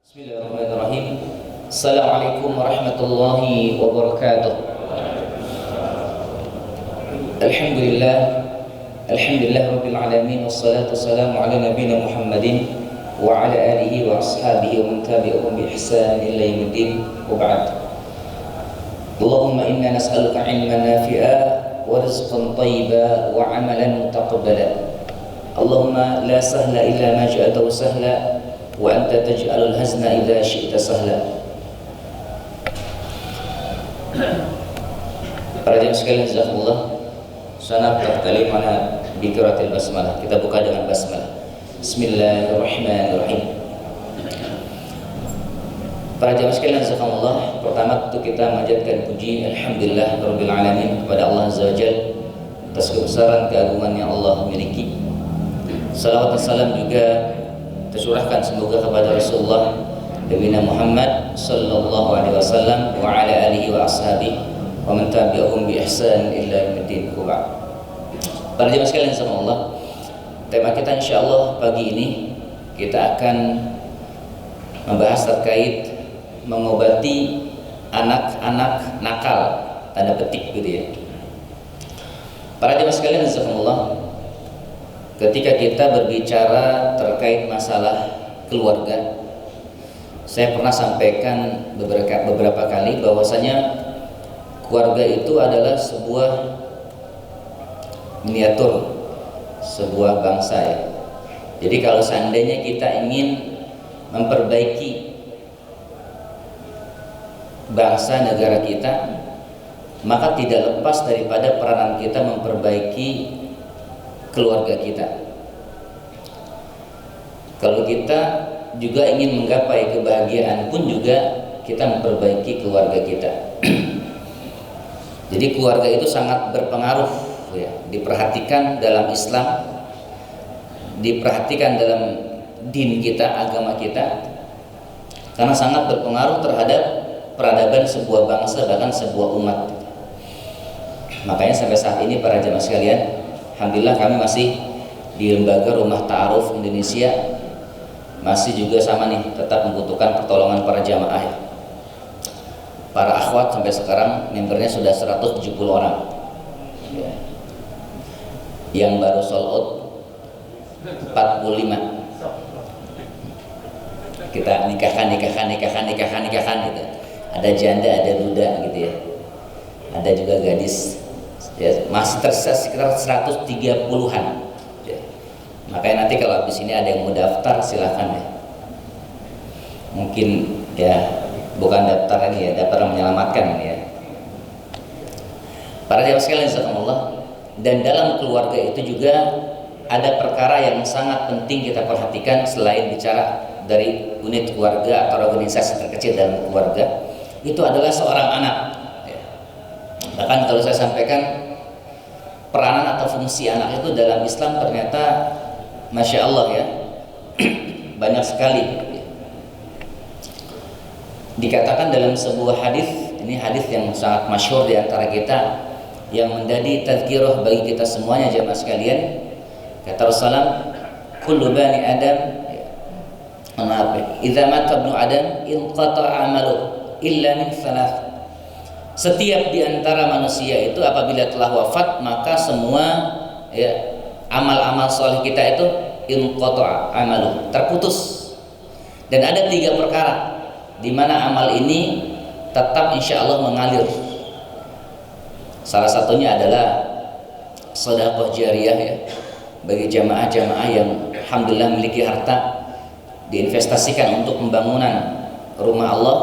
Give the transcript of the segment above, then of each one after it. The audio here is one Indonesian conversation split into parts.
Bismillahirrahmanirrahim. Assalamualaikum warahmatullahi wabarakatuh. Alhamdulillah rabbil alamin, wassalatu wassalamu ala nabiyyina Muhammadin wa ala alihi wa ashabihi wa man tabi'ahum bi ihsan ila yaumiddin. Wa ba'd. Allahumma inna nas'aluka 'ilman nafi'a wa rizqan thayyiban wa 'amalan mutaqabbala. Allahumma la sahla illa ma ja'altahu sahla wa anta taj'alul hazna idza syi'ta sahla. Para jemaah sekalian, jazakumullah. Sanabda kalimana bi qiraatil basmalah. Kita buka dengan basmalah. Bismillahirrahmanirrahim. Para jemaah sekalian, jazakumullah. Pertama tentu kita menjadikan puji alhamdulillah rabbil alamin kepada Allah Azza wa Jalla atas kebesaran keagungan yang Allah miliki. Salawat dan salam juga tercurahkan semoga kepada Rasulullah Nabi Muhammad sallallahu alaihi wasallam wa ala alihi wa ashabihi wa man tabi'ahum bi ihsan ila yaumiddin. Para jemaah sekalian sama Allah, tema kita insyaallah pagi ini kita akan membahas terkait mengobati anak-anak nakal, tanda petik gitu ya. Para jemaah sekalian jazakumullah, ketika kita berbicara terkait masalah keluarga, saya pernah sampaikan beberapa kali bahwasanya keluarga itu adalah sebuah miniatur, sebuah bangsa ya. Jadi kalau seandainya kita ingin memperbaiki bangsa negara kita, maka tidak lepas daripada peranan kita memperbaiki keluarga kita. Kalau kita juga ingin menggapai kebahagiaan pun juga kita memperbaiki keluarga kita. Jadi keluarga itu sangat berpengaruh ya, diperhatikan dalam Islam, diperhatikan dalam din kita, agama kita, karena sangat berpengaruh terhadap peradaban sebuah bangsa, bahkan sebuah umat. Makanya sampai saat ini para jemaah sekalian, alhamdulillah kami masih di lembaga Rumah Ta'aruf Indonesia, masih juga sama nih, tetap membutuhkan pertolongan para jamaah ya. Para akhwat sampai sekarang membernya sudah 170 orang ya. Yang baru sold out 45. Kita nikahkan gitu. Ada janda, ada duda gitu ya. Ada juga gadis ya, masih tersisa sekitar 130-an ya. Makanya nanti kalau habis ini ada yang mau daftar silahkan ya. Mungkin ya bukan daftar ini ya, daftar menyelamatkan ini ya. Para jemaah sekalian jazakumullah, dan dalam keluarga itu juga ada perkara yang sangat penting kita perhatikan selain bicara dari unit keluarga atau organisasi terkecil dalam keluarga, itu adalah seorang anak ya. Bahkan kalau saya sampaikan peranan atau fungsi anak itu dalam Islam ternyata Masya Allah ya banyak sekali. Dikatakan dalam sebuah hadis, ini hadis yang sangat masyhur di antara kita, yang menjadi tazkirah bagi kita semuanya jemaah sekalian. Kata Rasulullah, kullu bani Adam idza mata ibnu Adam inqata'a amalu illa min thalath. Setiap di antara manusia itu apabila telah wafat, maka semua ya, amal-amal soleh kita itu inqata'a amalu, terputus. Dan ada 3 perkara di mana amal ini tetap insya Allah mengalir. Salah satunya adalah sedekah jariyah ya, bagi jamaah-jamaah yang alhamdulillah memiliki harta, diinvestasikan untuk pembangunan rumah Allah,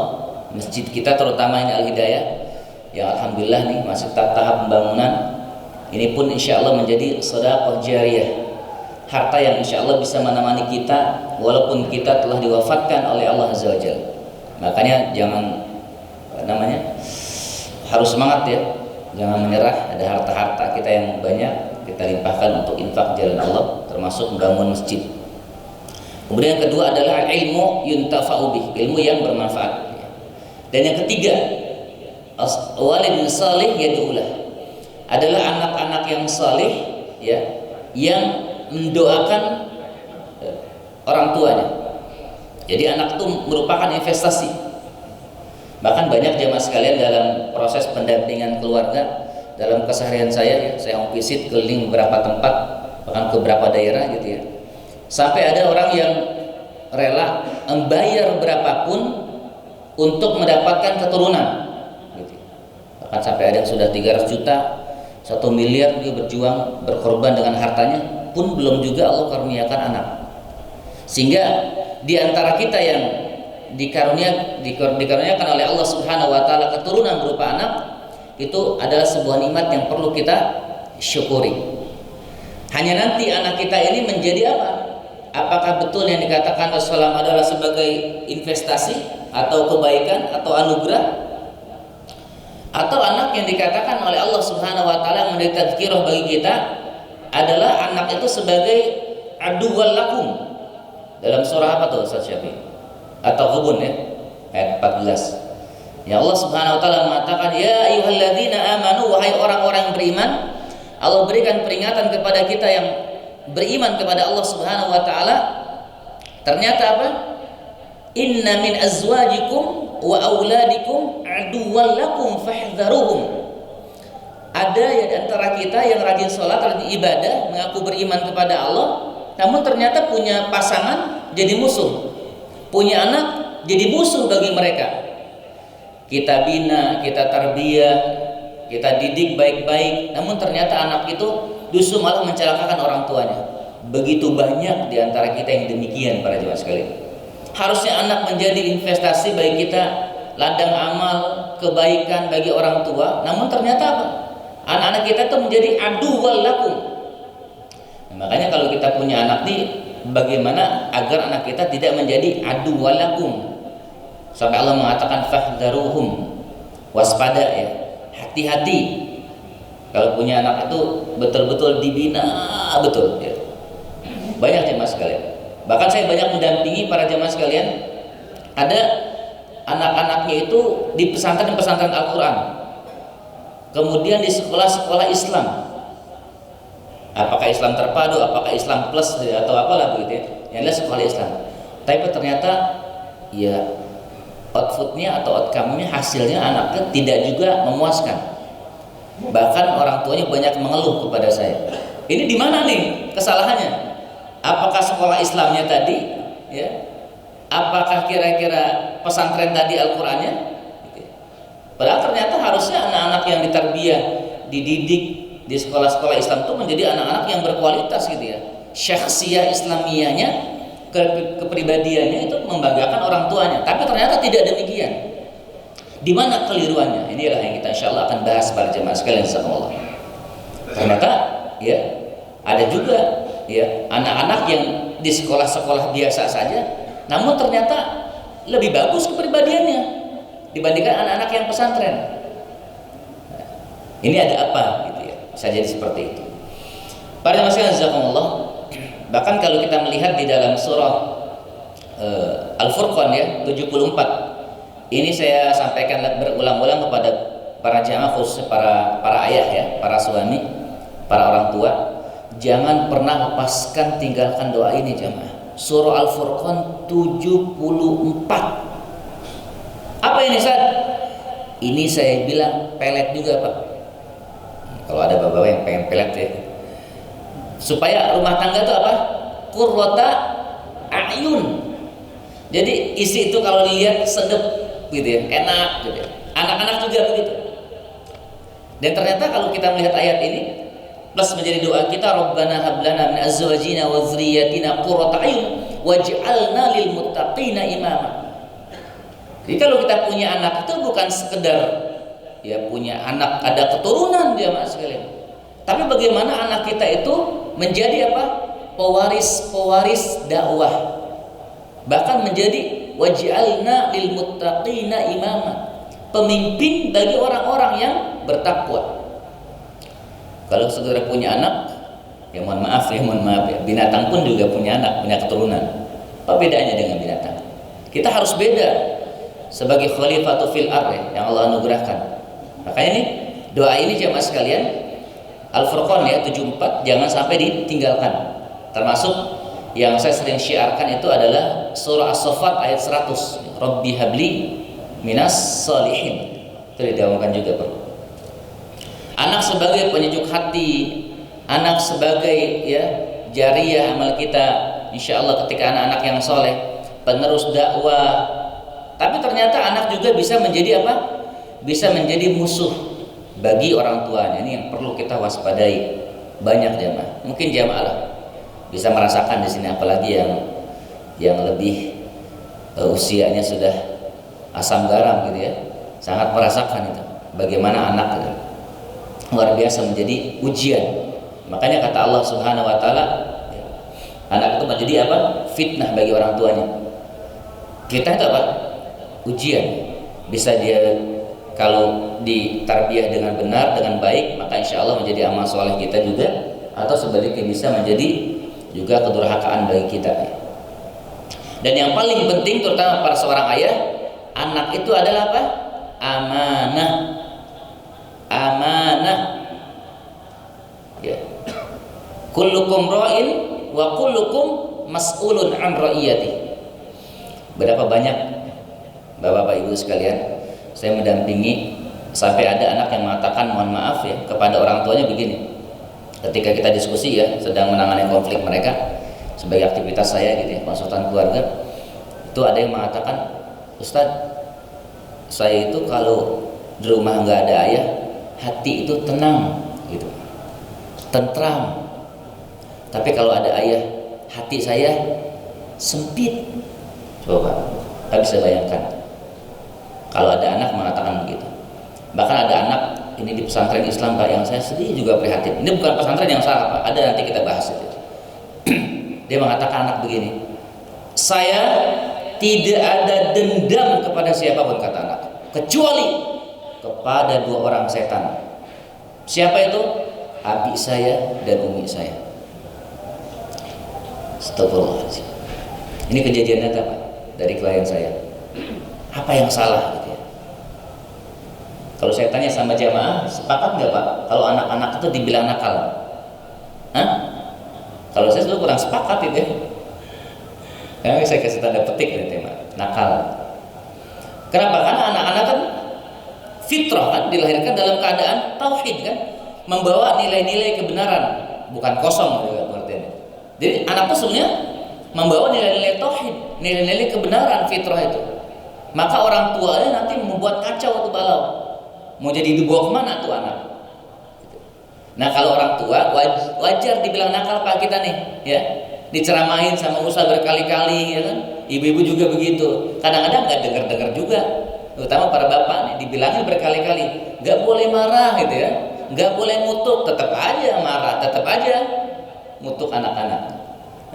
masjid kita terutama ini Al-Hidayah yang alhamdulillah nih masih tahap pembangunan. Ini pun insya Allah menjadi sedekah jariyah, harta yang insya Allah bisa menemani kita walaupun kita telah diwafatkan oleh Allah Azza wa Jalla. Makanya jangan harus semangat ya, jangan menyerah. Ada harta-harta kita yang banyak, kita limpahkan untuk infak jalan Allah, termasuk membangun masjid. Kemudian yang kedua adalah ilmu yuntafa'u bih, ilmu yang bermanfaat. Dan yang ketiga, walidun salih yad'ulah, adalah anak-anak yang salih ya, yang mendoakan orang tuanya. Jadi anak itu merupakan investasi. Bahkan banyak jamaah sekalian dalam proses pendampingan keluarga, dalam keseharian saya visit keliling beberapa tempat, bahkan ke beberapa daerah gitu ya. Sampai ada orang yang rela membayar berapapun untuk mendapatkan keturunan gitu. Bahkan sampai ada yang sudah 300 juta, 1 miliar dia berjuang, berkorban dengan hartanya, pun belum juga Allah karuniakan anak. Sehingga di antara kita yang dikaruniakan oleh Allah Subhanahu wa taala keturunan berupa anak, itu adalah sebuah nikmat yang perlu kita syukuri. Hanya nanti anak kita ini menjadi apa? Apakah betul yang dikatakan Rasulullah adalah sebagai investasi atau kebaikan atau anugerah, atau anak yang dikatakan oleh Allah Subhanahu wa taala menjadi tazkirah bagi kita adalah anak itu sebagai aduwwal lakum. Dalam surah apa tuh Ustaz Syafi'i? Atau Ghubun ya, ayat 14. Ya Allah Subhanahu wa taala mengatakan, ya ayyuhalladzina amanu, wahai orang-orang yang beriman. Allah berikan peringatan kepada kita yang beriman kepada Allah Subhanahu wa taala. Ternyata apa? Inna min azwajikum wa auladikum aduwwal lakum fahdharuhum. Ada ya di antara kita yang rajin sholat, rajin ibadah, mengaku beriman kepada Allah, namun ternyata punya pasangan jadi musuh, punya anak jadi musuh bagi mereka. Kita bina, kita tarbiyah, kita didik baik-baik, namun ternyata anak itu justru malah mencelakakan orang tuanya. Begitu banyak di antara kita yang demikian, para jemaah sekalian. Harusnya anak menjadi investasi bagi kita, ladang amal, kebaikan bagi orang tua, namun ternyata apa? Anak-anak kita itu menjadi aduwwal lakum. Makanya kalau kita punya anak nih, bagaimana agar anak kita tidak menjadi aduwwal lakum? Sampai Allah mengatakan fahdharuhum, waspada ya, hati-hati. Kalau punya anak itu betul-betul dibina betul ya. Banyak jemaah sekalian. Bahkan saya banyak mendampingi para jemaah sekalian, ada anak-anaknya itu di pesantren-pesantren Al-Qur'an, kemudian di sekolah-sekolah Islam. Apakah Islam terpadu, apakah Islam plus atau apalah begitu ya. Yang adalah sekolah Islam. Tapi ternyata ya outputnya atau outcome-nya, hasilnya anaknya tidak juga memuaskan. Bahkan orang tuanya banyak mengeluh kepada saya. Ini di mana nih kesalahannya? Apakah sekolah Islamnya tadi ya? Apakah kira-kira pesantren tadi Al-Qur'annya? Padahal ternyata harusnya anak-anak yang ditarbiyah, dididik di sekolah-sekolah Islam itu menjadi anak-anak yang berkualitas gitu ya. Syakhsiyah Islamiyahnya, kepribadiannya itu membanggakan orang tuanya. Tapi ternyata tidak demikian. Di mana keliruannya? Inilah yang kita insyaallah akan bahas pada jemaah sekalian insyaallah. Ternyata ya ada juga ya anak-anak yang di sekolah-sekolah biasa saja, namun ternyata lebih bagus kepribadiannya dibandingkan anak-anak yang pesantren. Nah, ini ada apa gitu ya? Bisa jadi seperti itu. Para jemaah sekalian jazakumullah. Bahkan kalau kita melihat di dalam surah Al-Furqan ya 74, ini saya sampaikan berulang-ulang kepada para jamaah, khusus para ayah ya, para suami, para orang tua, jangan pernah lepaskan, tinggalkan doa ini jamaah. Surah Al-Furqan 74. Apa ini Ustaz? Ini saya bilang pelet juga Pak. Kalau ada bapak yang pengen pelet ya, supaya rumah tangga itu apa? Qurrata a'yun. Jadi isi itu kalau dilihat sedep gitu ya, enak gitu ya. Anak-anak juga begitu. Dan ternyata kalau kita melihat ayat ini plus menjadi doa kita, Rabbana hab lana min azwajina wa dzurriyyatina qurrata a'yun waj'alna lil muttaqina imama. Jadi kalau kita punya anak itu bukan sekedar ya punya anak ada keturunan dia mas sekalian. Tapi bagaimana anak kita itu menjadi apa? Pewaris dakwah. Bahkan menjadi waj'alna lil muttaqina imama. Pemimpin bagi orang-orang yang bertakwa. Kalau saudara punya anak, ya mohon maaf ya, binatang pun juga punya anak, punya keturunan. Apa bedanya dengan binatang? Kita harus beda sebagai khalifatu fil ardh yang Allah anugerahkan. Makanya ini doa ini jemaah sekalian Al-Furqan ya 74 jangan sampai ditinggalkan. Termasuk yang saya sering syiarkan itu adalah surah As-Saffat ayat 100. Rabbi habli minas salihin. Itu didawakan juga, Bro. Anak sebagai penyejuk hati, anak sebagai ya jariyah amal kita, insya Allah ketika anak-anak yang soleh, penerus dakwah. Tapi ternyata anak juga bisa menjadi apa? Bisa menjadi musuh bagi orang tuanya. Ini yang perlu kita waspadai. Banyak jamaah, mungkin jamaah lah bisa merasakan di sini, apalagi yang lebih usianya sudah asam garam gitu ya, sangat merasakan itu bagaimana anak itu luar biasa menjadi ujian. Makanya kata Allah Subhanahu wa taala, anak itu menjadi apa? Fitnah bagi orang tuanya. Kita itu apa? Ujian. Bisa dia kalau ditarbiyah dengan benar, dengan baik, maka insya Allah menjadi amal soleh kita juga, atau sebaliknya bisa menjadi juga kedurhakaan bagi kita. Dan yang paling penting terutama para seorang ayah, anak itu adalah apa? Amanah. Amanah. Ya. Kullukum ra'in wa kullukum mas'ulun an ra'iyati. Berapa banyak Bapak-bapak Ibu sekalian, saya mendampingi sampai ada anak yang mengatakan mohon maaf ya kepada orang tuanya begini. Ketika kita diskusi ya, sedang menangani konflik mereka sebagai aktivitas saya gitu ya, konsultan keluarga, itu ada yang mengatakan, Ustadz, saya itu kalau di rumah nggak ada ayah, hati itu tenang gitu, tentram. Tapi kalau ada ayah, hati saya sempit. Coba, kita bisa bayangkan kalau ada anak mengatakan begitu. Bahkan ada anak ini di pesantren Islam Pak, yang saya sedih juga prihatin. Ini bukan pesantren yang salah Pak, ada nanti kita bahas itu. Dia mengatakan anak begini, saya tidak ada dendam kepada siapapun, kata anak, kecuali kepada dua orang setan. Siapa itu? Abi saya dan umi saya. Astagfirullahaladzim. Ini kejadian nyata Pak, dari klien saya. Apa yang salah gitu ya? Kalau saya tanya sama jamaah, sepakat nggak Pak kalau anak-anak itu dibilang nakal? Hah? Kalau saya selalu kurang sepakat itu ya. Karena saya kasih tanda petik dari tema nakal. Kenapa? Karena anak-anak kan fitrah kan, dilahirkan dalam keadaan tauhid kan, membawa nilai-nilai kebenaran, bukan kosong juga artinya. Jadi anak itu sebenarnya membawa nilai-nilai tauhid, nilai-nilai kebenaran fitrah itu. Maka orang tuanya nanti membuat kacau atau balau. Mau jadi dibawa kemana tuh anak? Nah kalau orang tua wajar dibilang nakal Pak kita nih, ya, diceramain sama ustaz berkali-kali, ya kan? Ibu-ibu juga begitu. Kadang-kadang nggak dengar-dengar juga, terutama para bapak nih, dibilangnya berkali-kali, nggak boleh marah gitu ya, nggak boleh ngutuk, tetap aja marah, tetap aja ngutuk anak-anak.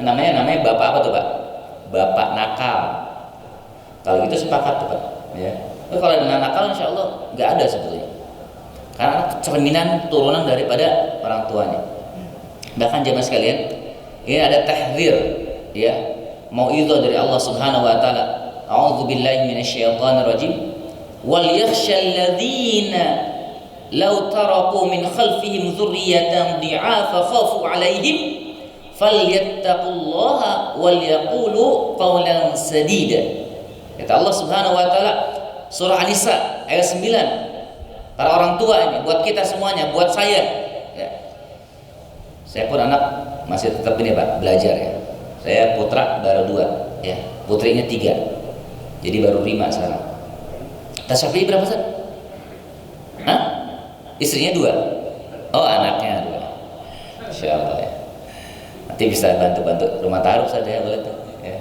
Namanya bapak apa tuh Pak? Bapak nakal. Kalau gitu sepakat tuh Pak, ya. Kalau ada nakal insya Allah nggak ada sebetulnya, karena cerminan turunan daripada orang tuanya. Bahkan jemaah sekalian, ini ada tahdzir ya, mau'izah dari Allah Subhanahu wa taala. A'udzubillahi minasyaitonir rajim. Wal yakhshal ladzina law taraku min khalfihim dzurriyyatan dhi'afa khafu 'alaihim falyattaqullaha wal yaqulu qawlan sadida. Kata Allah Subhanahu wa taala, surah An-Nisa ayat 9. Para orang tua ini, buat kita semuanya, buat saya ya. Saya pun anak masih tetap ini Pak, belajar ya. Saya putra baru 2 ya, putrinya 3, jadi baru 5 sekarang. Tasyafi berapa Ustaz? Hah? Istrinya 2. Oh anaknya 2. Insya Allah ya. Nanti bisa bantu-bantu rumah taruh saja boleh tuh ya.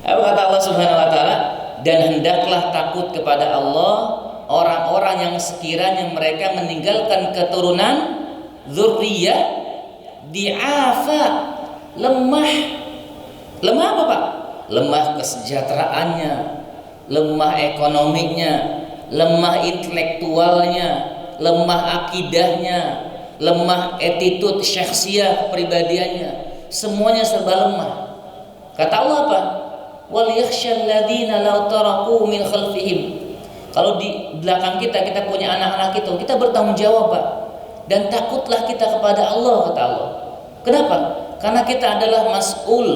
Apa kata Allah Subhanahu wa taala? Dan hendaklah takut kepada Allah orang-orang yang sekiranya mereka meninggalkan keturunan dzurriyyah di'afa, lemah. Lemah apa Pak? Lemah kesejahteraannya, lemah ekonominya, lemah intelektualnya, lemah akidahnya, lemah attitude syakhsiyah kepribadiannya, semuanya serba lemah. Kata Allah apa? Wal yakhshal ladzina law taraku min khalfihim. Kalau di belakang kita punya anak-anak kita bertanggung jawab Pak. Dan takutlah kita kepada Allah, kata Allah. Kenapa? Karena kita adalah mas'ul,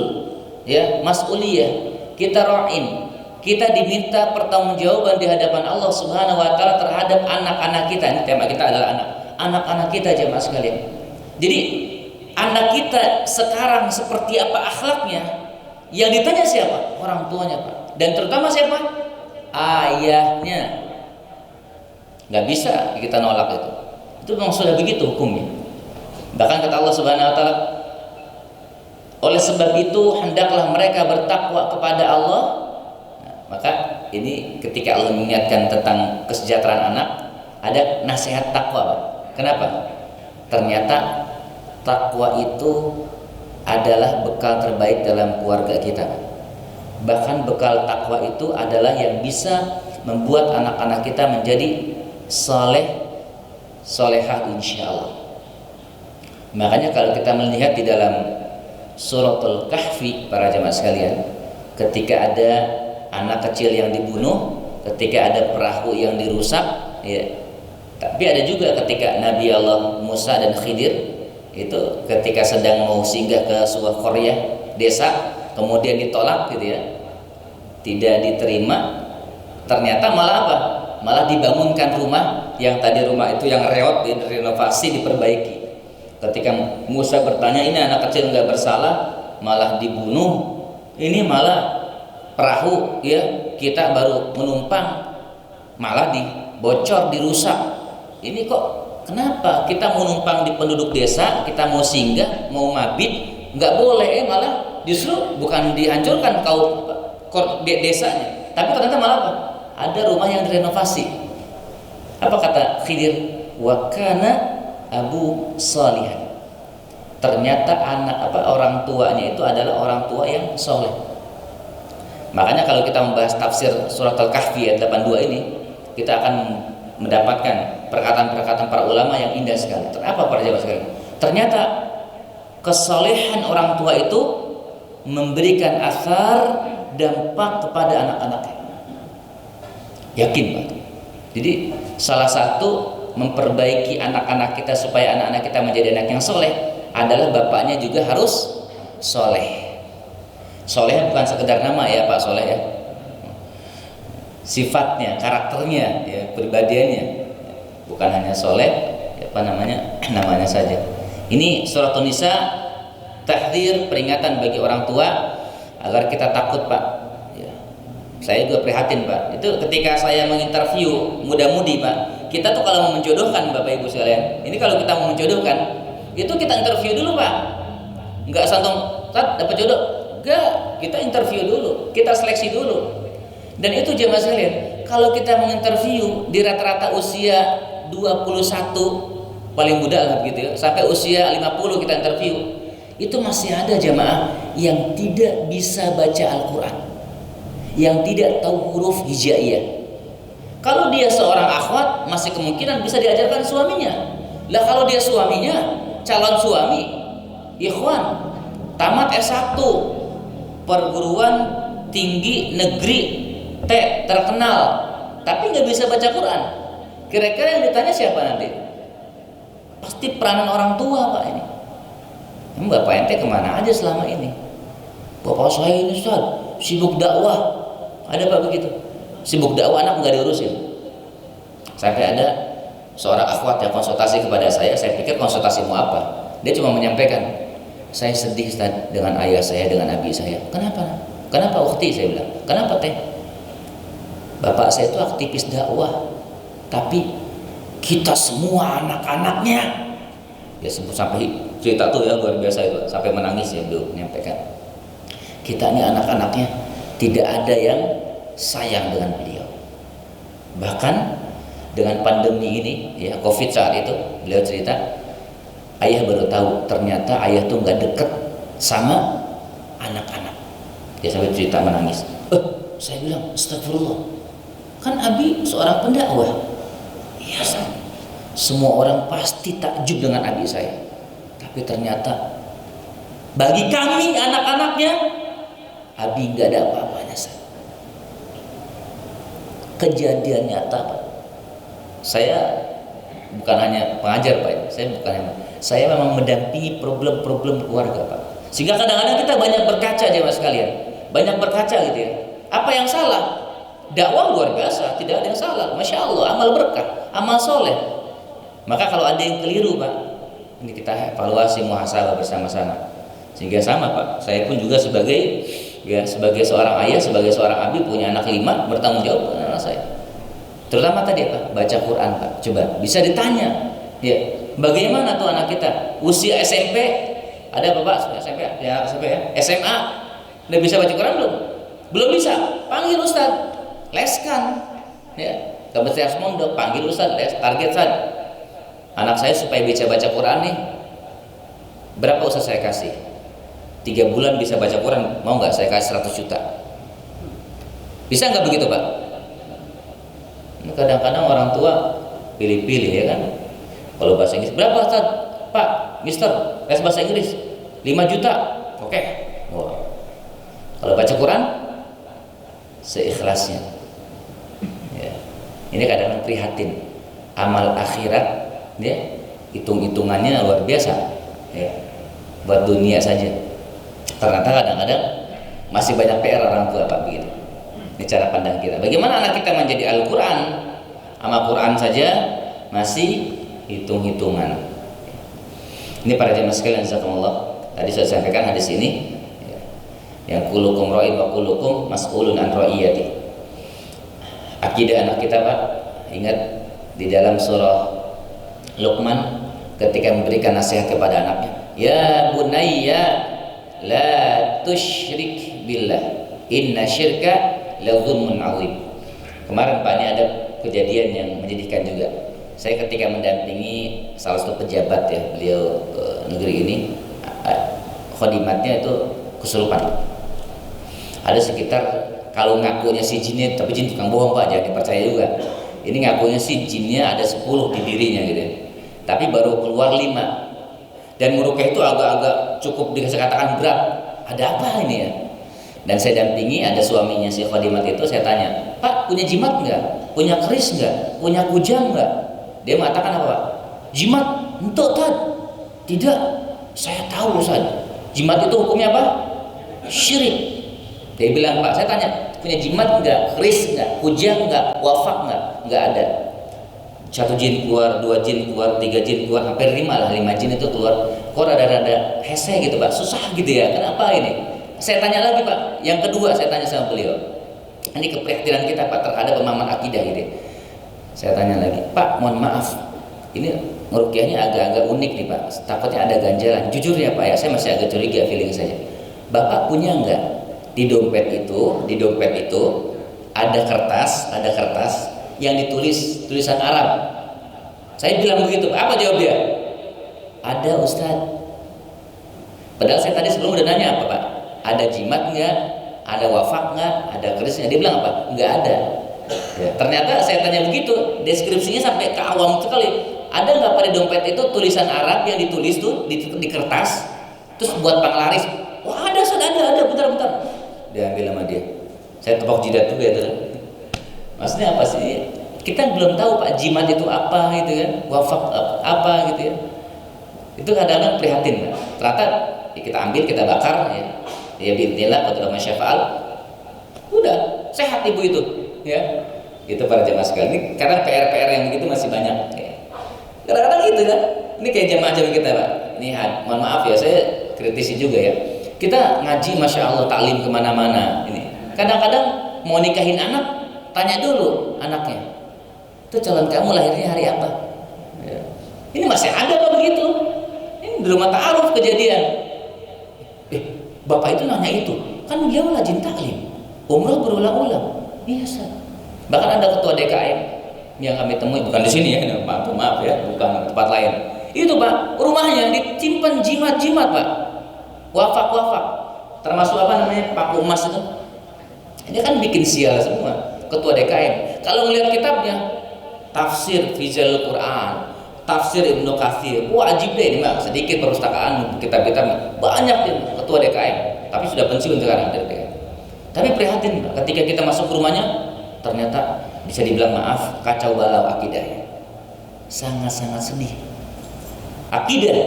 ya, mas'uliyah. Kita ra'in. Kita diminta pertanggungjawaban di hadapan Allah Subhanahu wa taala terhadap anak-anak kita. Ini tema kita adalah anak. Anak-anak kita jemaah sekalian. Jadi anak kita sekarang seperti apa akhlaknya? Yang ditanya siapa? Orang tuanya, Pak. Dan terutama siapa? Ayahnya. Nggak bisa kita nolak itu. Itu memang sudah begitu hukumnya. Bahkan kata Allah Subhanahu wa taala, oleh sebab itu hendaklah mereka bertakwa kepada Allah. Nah, maka ini ketika Allah mengingatkan tentang kesejahteraan anak, ada nasihat takwa, Pak. Kenapa? Ternyata takwa itu adalah bekal terbaik dalam keluarga kita. Bahkan bekal takwa itu adalah yang bisa membuat anak-anak kita menjadi saleh, solehah insyaallah. Makanya kalau kita melihat di dalam suratul Kahfi, para jemaah sekalian, ketika ada anak kecil yang dibunuh, ketika ada perahu yang dirusak, ya. Tapi ada juga ketika Nabi Allah Musa dan Khidir itu ketika sedang mau singgah ke sebuah qaryah, desa, kemudian ditolak gitu ya, tidak diterima. Ternyata malah apa? Malah dibangunkan rumah yang tadi rumah itu yang reot, direnovasi, diperbaiki. Ketika Musa bertanya, ini anak kecil nggak bersalah malah dibunuh, ini malah perahu ya kita baru menumpang malah dibocor, dirusak. Ini kok kenapa kita mau numpang di penduduk desa, kita mau singgah, mau mabit, nggak boleh, malah justru bukan dihancurkan kaum desanya, tapi ternyata malah apa? Ada rumah yang direnovasi. Apa kata Khidir? Wa kana abu salihan. Ternyata orang tuanya itu adalah orang tua yang soleh. Makanya kalau kita membahas tafsir surat Al-Kahfi ayat 82 ini, kita akan mendapatkan perkataan-perkataan para ulama yang indah sekali. Apa para jemaah sekalian? Ternyata kesolehan orang tua itu memberikan asar dampak kepada anak-anaknya. Yakin, Pak. Jadi salah satu memperbaiki anak-anak kita supaya anak-anak kita menjadi anak yang soleh adalah bapaknya juga harus soleh. Soleh bukan sekedar nama ya Pak Soleh ya, sifatnya, karakternya, ya, pribadiannya, bukan hanya soleh, namanya saja. Ini surat An-Nisa, tahdzir, peringatan bagi orang tua agar kita takut, Pak. Ya. Saya juga prihatin, Pak. Itu ketika saya menginterview muda-mudi, Pak. Kita tuh kalau mau menjodohkan, Bapak Ibu sekalian, ini kalau kita mau menjodohkan, itu kita interview dulu, Pak. Enggak santong, dapat jodoh. Enggak, kita interview dulu, kita seleksi dulu. Dan itu jemaah sekalian, kalau kita menginterview di rata-rata usia 21 paling muda lah gitu ya, sampai usia 50 kita interview, itu masih ada jemaah yang tidak bisa baca Al-Quran, yang tidak tahu huruf hijaiyah. Kalau dia seorang akhwat, masih kemungkinan bisa diajarkan suaminya. Lah kalau dia suaminya, calon suami, ikhwan, tamat S1, perguruan tinggi negeri terkenal, tapi nggak bisa baca Quran. Kira-kira yang ditanya siapa nanti? Pasti peranan orang tua, Pak. Ini Bapak ente kemana aja selama ini? Bapak saya ini Ustaz sibuk dakwah. Ada Pak begitu? Sibuk dakwah, anak nggak diurusin. Sampai ada seorang akhwat yang konsultasi kepada saya pikir konsultasi mau apa? Dia cuma menyampaikan, saya sedih Ustaz dengan ayah saya, dengan abi saya. Kenapa? Kenapa ukhti? Saya bilang, kenapa teh? Bapak saya itu aktivis dakwah, tapi kita semua anak-anaknya, ya sampai cerita tuh ya luar biasa itu, sampai menangis ya beliau menyampaikan, kita ini anak-anaknya tidak ada yang sayang dengan beliau. Bahkan dengan pandemi ini ya, COVID saat itu, beliau cerita, ayah baru tahu ternyata ayah tuh nggak deket sama anak-anak. Dia sampai cerita menangis. Saya bilang astagfirullah, kan abi seorang pendakwah. Iya, semua orang pasti takjub dengan abi saya. Tapi ternyata bagi kami anak-anaknya, abi nggak ada apa-apanya. Kejadian nyata, Pak. Saya bukan hanya pengajar, Pak. Saya memang mendampingi problem-problem keluarga, Pak. Sehingga kadang-kadang kita banyak berkaca jemaah sekalian, banyak berkaca gitu ya. Apa yang salah? Dakwah luar biasa, tidak ada yang salah. Masya Allah, amal berkah, amal soleh. Maka kalau ada yang keliru Pak, ini kita evaluasi muhasabah bersama-sama. Sehingga sama Pak, saya pun juga sebagai seorang ayah, sebagai seorang abi punya anak 5, bertanggung jawab dengan anak saya. Terutama tadi Pak, baca Quran Pak. Coba bisa ditanya, ya, bagaimana tuh anak kita usia SMP, ada Bapak SMP ya, SMA, udah bisa baca Quran belum? Belum bisa, panggil Ustaz, leskan, ya, Kementerian Mondok, panggil Ustaz, les, target Ustaz. Anak saya supaya bisa baca Quran nih, berapa Ustaz saya kasih? 3 bulan bisa baca Quran, mau nggak saya kasih 100 juta? Bisa nggak begitu Pak? Ini kadang-kadang orang tua pilih-pilih ya kan. Kalau bahasa Inggris berapa Ustaz? Pak, Mister, les bahasa Inggris 5 juta, oke. Wow. Kalau baca Quran seikhlasnya. Ya. Ini kadang-kadang prihatin. Amal akhirat, ya, hitung-hitungannya luar biasa. Ya. Buat dunia saja. Ternyata kadang-kadang masih banyak PR orang tua Pak begitu. Ini cara pandang kita. Bagaimana anak kita menjadi Al-Quran? Sama Quran saja masih hitung-hitungan. Ini para jemaah sekalian, jazakumullah. Tadi saya sampaikan hadis ini, yang kullukum ra'in wa kullukum mas'ulun an ra'iyati. Akidah anak kita Pak, ingat di dalam surah Luqman ketika memberikan nasihat kepada anaknya, ya bunayya la tusyrik billah inna syirka la dzulmun 'adzim. Kemarin Pak, ini ada kejadian yang menyedihkan juga. Saya ketika mendampingi salah satu pejabat ya, beliau negeri ini, khodimatnya itu kesurupan. Ada sekitar, kalau ngakunya si jinnya, tapi jin tukang bohong Pak, jangan dipercaya juga. Ini ngakunya si jinnya ada 10 di dirinya gitu. Tapi baru keluar 5. Dan meruqyah itu agak-agak cukup dikatakan berat. Ada apa ini ya? Dan saya dampingi, ada suaminya si khodimat itu, saya tanya, Pak, punya jimat enggak? Punya keris enggak? Punya kujang enggak? Dia mengatakan apa Pak? Jimat? Entuk Tad. Tidak, saya tahu Ustaz. Jimat itu hukumnya apa? Syirik. Dia bilang, Pak, saya tanya, punya jimat enggak? Keris enggak? Kujang enggak? Wafak enggak? Enggak ada. 1 jin keluar, 2 jin keluar, 3 jin keluar, hampir 5 lah, 5 jin itu keluar. Kok rada-rada hese gitu Pak, susah gitu ya, kenapa ini? Saya tanya lagi Pak, yang kedua saya tanya sama beliau, ini keprihatinan kita Pak terhadap pemahaman akidah gitu. Saya tanya lagi, Pak, mohon maaf, ini meruqyahnya agak-agak unik nih Pak, takutnya ada ganjalan. Jujur ya Pak ya, saya masih agak curiga feeling saya. Bapak punya enggak di dompet itu ada kertas yang ditulis tulisan Arab? Saya bilang begitu. Apa jawab dia? Ada Ustaz. Padahal saya tadi sebelum udah nanya apa Pak? Ada jimat enggak? Ada wafak enggak? Ada kerisnya? Dia bilang apa? Enggak ada. Ya, ternyata saya tanya begitu, deskripsinya sampai ke awam sekali. Ada nggak pada dompet itu tulisan Arab yang ditulis tuh di kertas, terus buat penglaris? Wah ada Ustaz, ada, bentar. Dia ambil sama dia. Saya tepok jidat juga itu. Maksudnya apa sih? Kita belum tahu Pak, jimat itu apa gitu kan, wafak apa gitu ya. Itu kadang-kadang prihatin Pak. Ternyata ya kita ambil, kita bakar ya bintillah qadra masyafa'al. Udah sehat ibu itu ya. Itu para jemaah sekalian. Ini karena PR-PR yang begitu masih banyak ya. Kadang-kadang gitu kan. Ini kayak jemaah-jemaah kita Pak. Ini mohon maaf ya, saya kritisi juga ya. Kita ngaji Masya Allah, taklim kemana-mana ini. Kadang-kadang mau nikahin anak, tanya dulu anaknya, itu calon kamu lahirnya hari apa? Ya. Ini masih ada Pak begitu. Ini di rumah ta'aruf kejadian. Bapak itu nanya itu, kan beliau rajin taklim, umroh berulang-ulang. Iya Ustaz. Bahkan ada ketua DKM yang kami temui, bukan di sini ya, maaf ya, bukan tempat lain. Itu Pak, rumahnya disimpan jimat-jimat Pak, wafak, termasuk apa namanya, paku emas itu. Ini kan bikin sial semua. Ketua DKM, kalau melihat kitabnya, tafsir Fizal Quran, tafsir Ibnu Katsir, wajib deh ini Pak. Sedikit perpustakaan kitab-kitab banyak deh ketua DKM, tapi sudah pensiun sekarang dari DKM. Tapi prihatin Pak, ketika kita masuk ke rumahnya, ternyata bisa dibilang maaf, kacau balau akidahnya. Sangat-sangat sedih. Akidah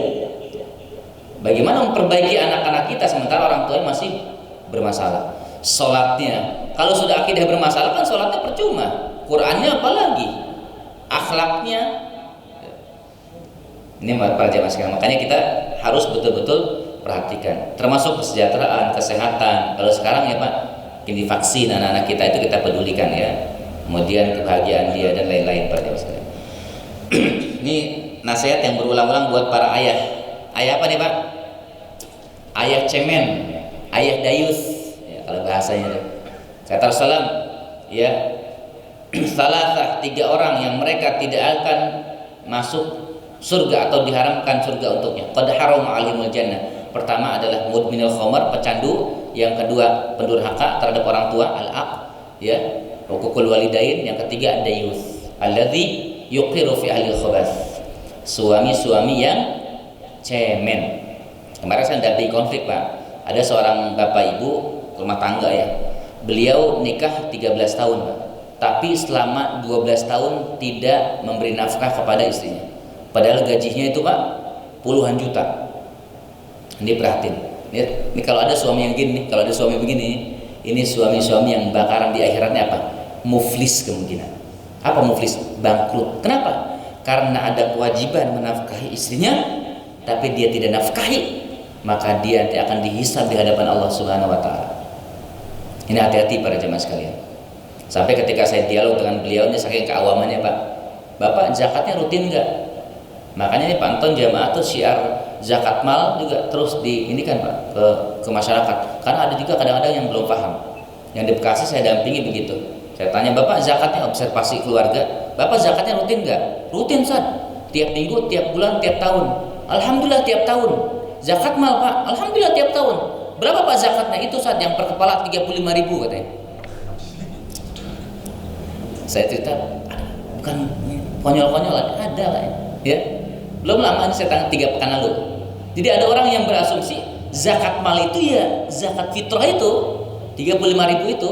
Bagaimana memperbaiki anak-anak kita sementara orang tuanya masih bermasalah? Sholatnya, kalau sudah akidah bermasalah kan sholatnya percuma. Qurannya apalagi, akhlaknya. Ini para jamaah sekalian, makanya kita harus betul-betul perhatikan, termasuk kesejahteraan, kesehatan. Kalau sekarang ya Pak, ini vaksin anak-anak kita itu kita pedulikan ya. Kemudian kebahagiaan dia dan lain-lain para jamaah sekalian. Ini nasihat yang berulang-ulang buat para ayah. Ayah apa nih Pak? Ayah cemen, ayah dayus, ya, kalau bahasanya itu. Kata Rasulullah, ya, salah 3 orang yang mereka tidak akan masuk surga atau diharamkan surga untuknya. Qad harama alimul jannah. Pertama adalah mudminul khamar, pecandu. Yang kedua pendurhaka terhadap orang tua, al-aq, ya, hukukul walidain. Yang ketiga dayus, alladzi yuqiru fi ahli khabath. Suami-suami yang cemen. Kemarin saya dapat konflik Pak. Ada seorang bapak ibu rumah tangga ya. Beliau nikah 13 tahun Pak. Tapi selama 12 tahun tidak memberi nafkah kepada istrinya. Padahal gajinya itu Pak puluhan juta. Ini perhatiin. Ini kalau ada suami yang gini, kalau ada suami begini, ini suami-suami yang bakaran di akhiratnya apa? Muflis kemungkinan. Apa muflis? Bangkrut. Kenapa? Karena ada kewajiban menafkahi istrinya, tapi dia tidak nafkahi, maka dia nanti akan dihisab di hadapan Allah Subhanahu wa taala. Ini hati-hati para jemaah sekalian. Sampai ketika saya dialog dengan beliau ini saking keawamannya Pak, Bapak zakatnya rutin enggak? Makanya ini Pak Anton jamaah tuh syiar zakat mal juga terus di ini kan Pak ke masyarakat. Karena ada juga kadang-kadang yang belum paham. Yang di Bekasi saya dampingi begitu. Saya tanya, Bapak zakatnya observasi keluarga, Bapak zakatnya rutin enggak? Rutin Ustaz. Tiap minggu, tiap bulan, tiap tahun. Alhamdulillah tiap tahun. Zakat mal Pak, alhamdulillah tiap tahun. Berapa Pak zakatnya? Itu Ustaz yang per kepala 35.000 katanya. Saya cerita, bukan konyol-konyol, ada lah ya. Belum lama ini saya tanya 3 pekan lalu. Jadi ada orang yang berasumsi zakat mal itu ya zakat fitrah itu 35.000 itu.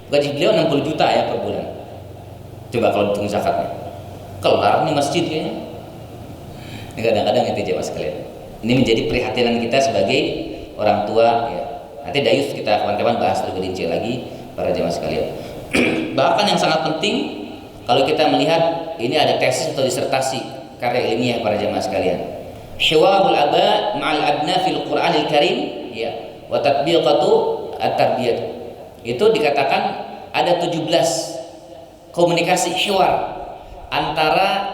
Gaji beliau 60 juta ya per bulan. Coba kalau hitung zakatnya, kelar nih masjid kayaknya. Ini kadang-kadang itu jemaah sekalian. Ini menjadi perhatian kita sebagai orang tua ya. Nanti dayus kita kawan-kawan bahas lebih rinci lagi para jemaah sekalian. Bahkan yang sangat penting kalau kita melihat ini ada tesis atau disertasi karya ilmiah para jemaah sekalian. Hiwarul aba ma'al abna fil Qur'anil Karim ya wa tatbiqatu at-tarbiyah. Itu dikatakan ada 17 komunikasi hiwar antara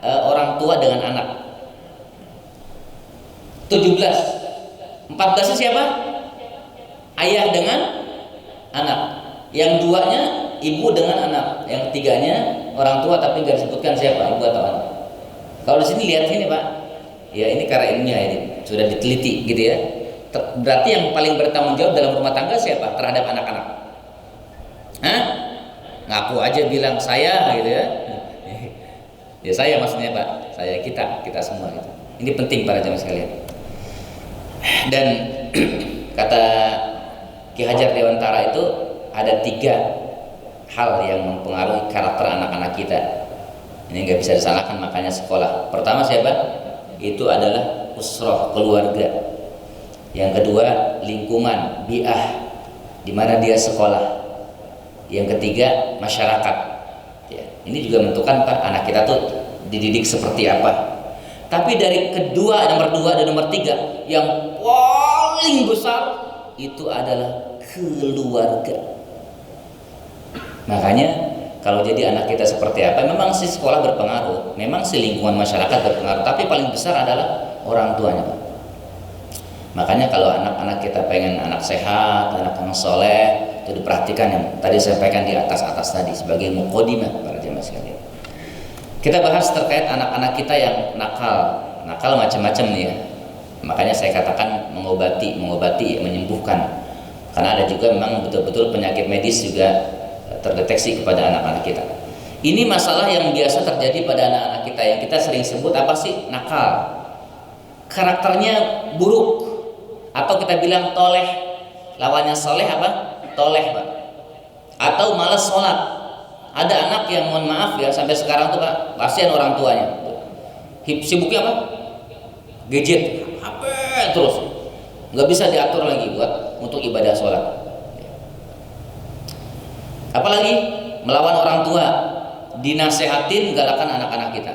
orang tua dengan anak. 17. 14 siapa? Ayah dengan anak. Yang 2-nya ibu dengan anak. Yang 3-nya orang tua tapi nggak disebutkan siapa, ibu atau anak. Kalau di sini lihat sini Pak, ya ini karya ilmiah ini sudah diteliti gitu ya. Berarti yang paling bertanggung jawab dalam rumah tangga siapa terhadap anak-anak? Hah? Ngaku aja bilang saya gitu ya. Ya saya maksudnya Pak, saya kita semua gitu. Ini penting para jamaah sekalian. Dan kata Ki Hajar Dewantara itu ada 3 hal yang mempengaruhi karakter anak-anak kita. Ini nggak bisa disalahkan, makanya sekolah. Pertama siapa? Itu adalah usroh, keluarga. Yang kedua lingkungan, bi'ah, di mana dia sekolah. Yang ketiga masyarakat. Ya, ini juga menentukan Pak anak kita tuh dididik seperti apa. Tapi dari nomor 2 dan nomor 3 yang paling besar itu adalah keluarga. Makanya kalau jadi anak kita seperti apa, memang si sekolah berpengaruh, memang si lingkungan masyarakat berpengaruh, tapi paling besar adalah orang tuanya Pak. Makanya kalau anak-anak kita pengen anak sehat, anak yang soleh, itu diperhatikan yang tadi saya sampaikan di atas tadi sebagai muqaddimah para jemaah sekalian. Kita bahas terkait anak-anak kita yang nakal macam-macam nih ya. Makanya saya katakan mengobati, menyembuhkan. Karena ada juga memang betul-betul penyakit medis juga terdeteksi kepada anak-anak kita. Ini masalah yang biasa terjadi pada anak-anak kita yang kita sering sebut apa sih? Nakal. Karakternya buruk atau kita bilang toleh. Lawannya soleh apa? Toleh Pak. Atau malas sholat. Ada anak yang mohon maaf ya sampai sekarang tuh Pak, kasihan orang tuanya. Sibuknya apa? Gadget, HP terus, nggak bisa diatur lagi buat untuk ibadah sholat. Apalagi melawan orang tua, dinasehatin galakan anak-anak kita.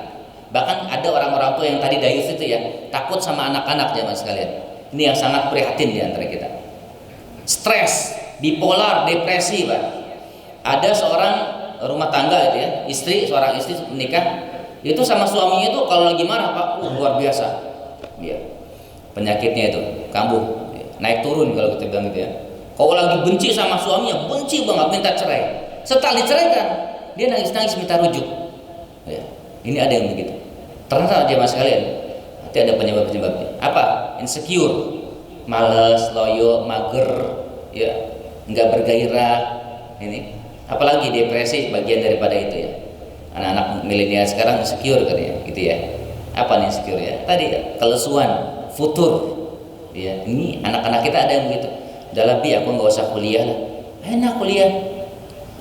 Bahkan ada orang-orang tua yang tadi dayus itu ya, takut sama anak-anak jamaah sekalian. Ini yang sangat prihatin di antara kita. Stres, bipolar, depresi, Pak. Ada seorang rumah tangga itu ya, seorang istri menikah, itu sama suaminya itu kalau lagi marah Pak, luar biasa. Ya. Penyakitnya itu kambuh, naik turun kalau kita bilang gitu ya. Kalau lagi benci sama suaminya, benci banget, minta cerai. Setelah diceraikan, dia nangis-nangis minta rujuk. Ya. Ini ada yang begitu. Ternyata jemaah sekalian, nanti ada penyebab-penyebabnya. Apa? Insecure, malas, loyo, mager, ya, nggak bergairah. Ini, apalagi depresi bagian daripada itu ya. Anak-anak milenial sekarang insecure katanya, gitu ya. Apa nih insecure ya? Tadi kelesuan, futur. Ya, ini anak-anak kita ada yang begitu. Dalam aku nggak usah kuliah lah. Enak kuliah.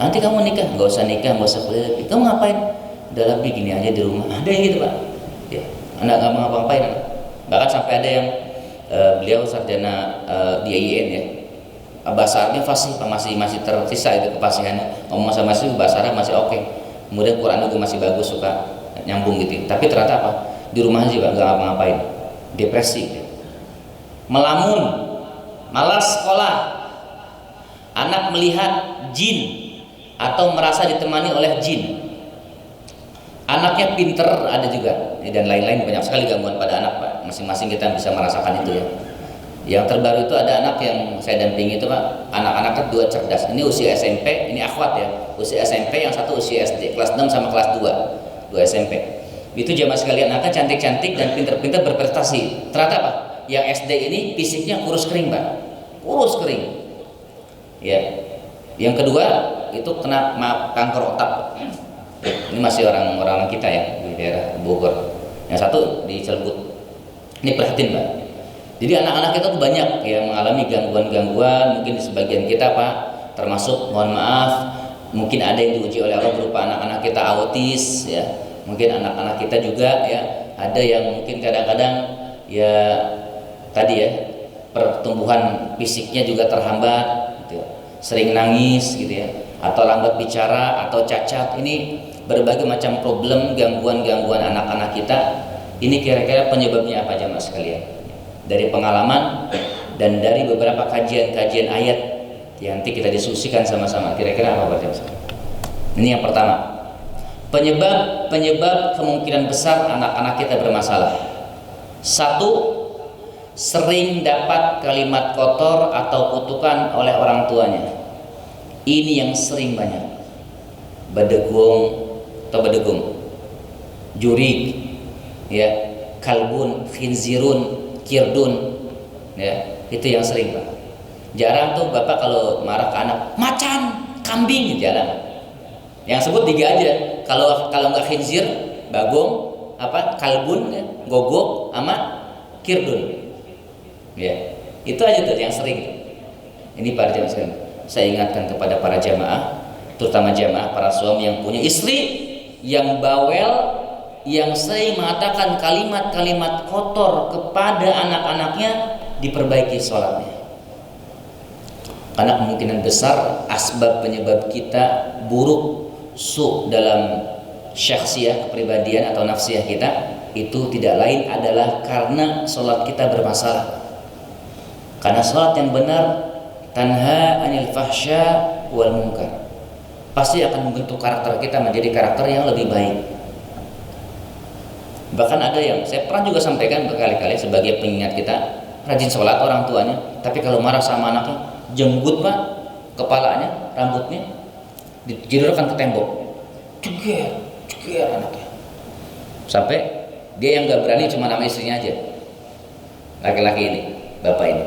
Nanti kamu nikah, nggak usah nikah, nggak usah kuliah lagi. Kamu ngapain? Dalam gini aja di rumah. Ada yang gitu Pak. Ya, anak nggak mau ngapa-ngapain. Bahkan sampai ada yang beliau sarjana di IAIN ya. Bahasa Arabnya fasih, masih tersisa itu kefasihannya. Ngomong sama masih bahasa Arab masih oke. Kemudian Quran juga masih bagus, suka nyambung gitu. Tapi ternyata apa? Di rumah aja Pak, nggak ngapa-ngapain. Depresi. Melamun, malas sekolah. Anak melihat jin atau merasa ditemani oleh jin. Anaknya pinter ada juga, dan lain-lain, banyak sekali gangguan pada anak Pak. Masing-masing kita bisa merasakan itu ya. Yang terbaru itu ada anak yang saya dampingi itu Pak, anak-anaknya dua cerdas. Ini usia SMP, ini akhwat ya. Usia SMP, yang satu usia SD, kelas 6 sama kelas 2 SMP. Itu jamaah sekalian, anaknya cantik-cantik dan pinter-pinter berprestasi. Ternyata apa? Yang SD ini fisiknya kurus kering Pak. Kurus kering. Ya. Yang kedua itu kena kanker otak. Ini masih orang-orang kita ya di daerah Bogor. Yang satu di Cilebut. Ini perhatiin Pak. Jadi anak-anak kita tuh banyak yang mengalami gangguan-gangguan. Mungkin di sebagian kita Pak, termasuk mohon maaf, mungkin ada yang diuji oleh Allah berupa anak-anak kita autis ya. Mungkin anak-anak kita juga ya, ada yang mungkin kadang-kadang ya tadi ya, pertumbuhan fisiknya juga terhambat gitu. Sering nangis gitu ya, atau lambat bicara atau cacat. Ini berbagai macam problem, gangguan-gangguan anak-anak kita. Ini kira-kira penyebabnya apa jamaah sekalian? Dari pengalaman dan dari beberapa kajian-kajian ayat yang nanti kita diskusikan sama-sama. Kira-kira apa Pak jamaah? Ini yang pertama. Penyebab kemungkinan besar anak-anak kita bermasalah. Satu, sering dapat kalimat kotor atau kutukan oleh orang tuanya. Ini yang sering banyak. Badegong, jurig, ya, kalbun, khinzirun, kirdun, ya, itu yang sering Pak. Jarang tuh Bapak kalau marah ke anak, macan, kambing, jarang. Yang sebut 3 aja. Kalau nggak khinzir, bagong, kalbun, ya, gogok, sama kirdun. Ya, itu aja tuh yang sering. Ini para jamaah sekalian, saya ingatkan kepada para jamaah, terutama jamaah para suami yang punya istri yang bawel, yang sering mengatakan kalimat-kalimat kotor kepada anak-anaknya, diperbaiki sholatnya. Karena kemungkinan besar asbab penyebab kita buruk, dalam syakhsiyah, kepribadian atau nafsiyah kita, itu tidak lain adalah karena sholat kita bermasalah. Karena sholat yang benar tanha anil fahsya wal munkar, pasti akan membentuk karakter kita menjadi karakter yang lebih baik. Bahkan ada yang saya pernah juga sampaikan berkali-kali sebagai pengingat kita, rajin sholat orang tuanya, tapi kalau marah sama anaknya, jenggut Pak, kepalanya, rambutnya dijedorkan ke tembok, ceger anaknya, sampai dia yang nggak berani cuma nama istrinya aja, laki-laki ini, bapak ini.